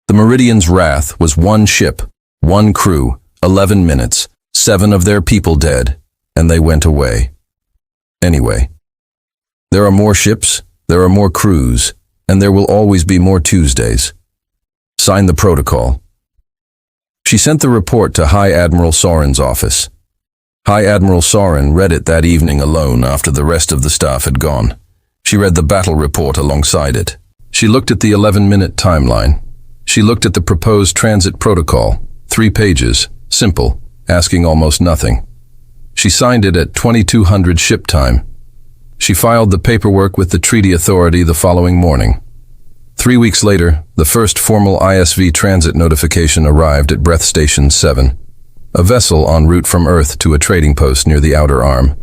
The Meridian's wrath was 1 ship, 1 crew, 11 minutes, 7 of their people dead, and they went away. Anyway, there are more ships, there are more crews, and there will always be more Tuesdays. Sign the protocol. She sent the report to High Admiral Soren's office. High Admiral Soren read it that evening alone after the rest of the staff had gone. She read the battle report alongside it. She looked at the 11-minute timeline. She looked at the proposed transit protocol, 3 pages, simple, asking almost nothing. She signed it at 2200 ship time. She filed the paperwork with the treaty authority the following morning. 3 weeks later, the first formal ISV transit notification arrived at Breath Station 7, a vessel en route from Earth to a trading post near the outer arm.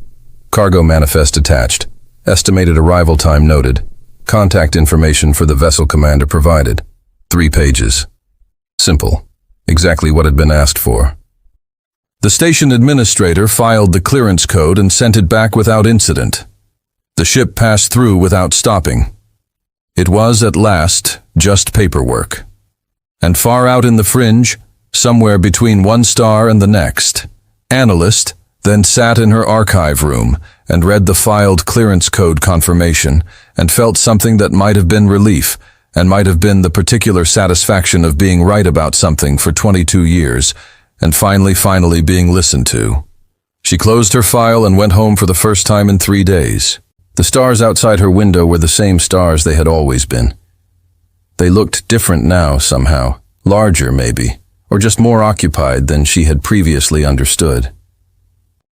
Cargo manifest attached. Estimated arrival time noted. Contact information for the vessel commander provided. 3 pages. Simple. Exactly what had been asked for. The station administrator filed the clearance code and sent it back without incident. The ship passed through without stopping. It was, at last, just paperwork. And far out in the fringe, somewhere between one star and the next, Analyst then sat in her archive room and read the filed clearance code confirmation and felt something that might have been relief and might have been the particular satisfaction of being right about something for 22 years and finally being listened to. She closed her file and went home for the first time in 3 days. The stars outside her window were the same stars they had always been. They looked different now somehow, larger maybe, or just more occupied than she had previously understood.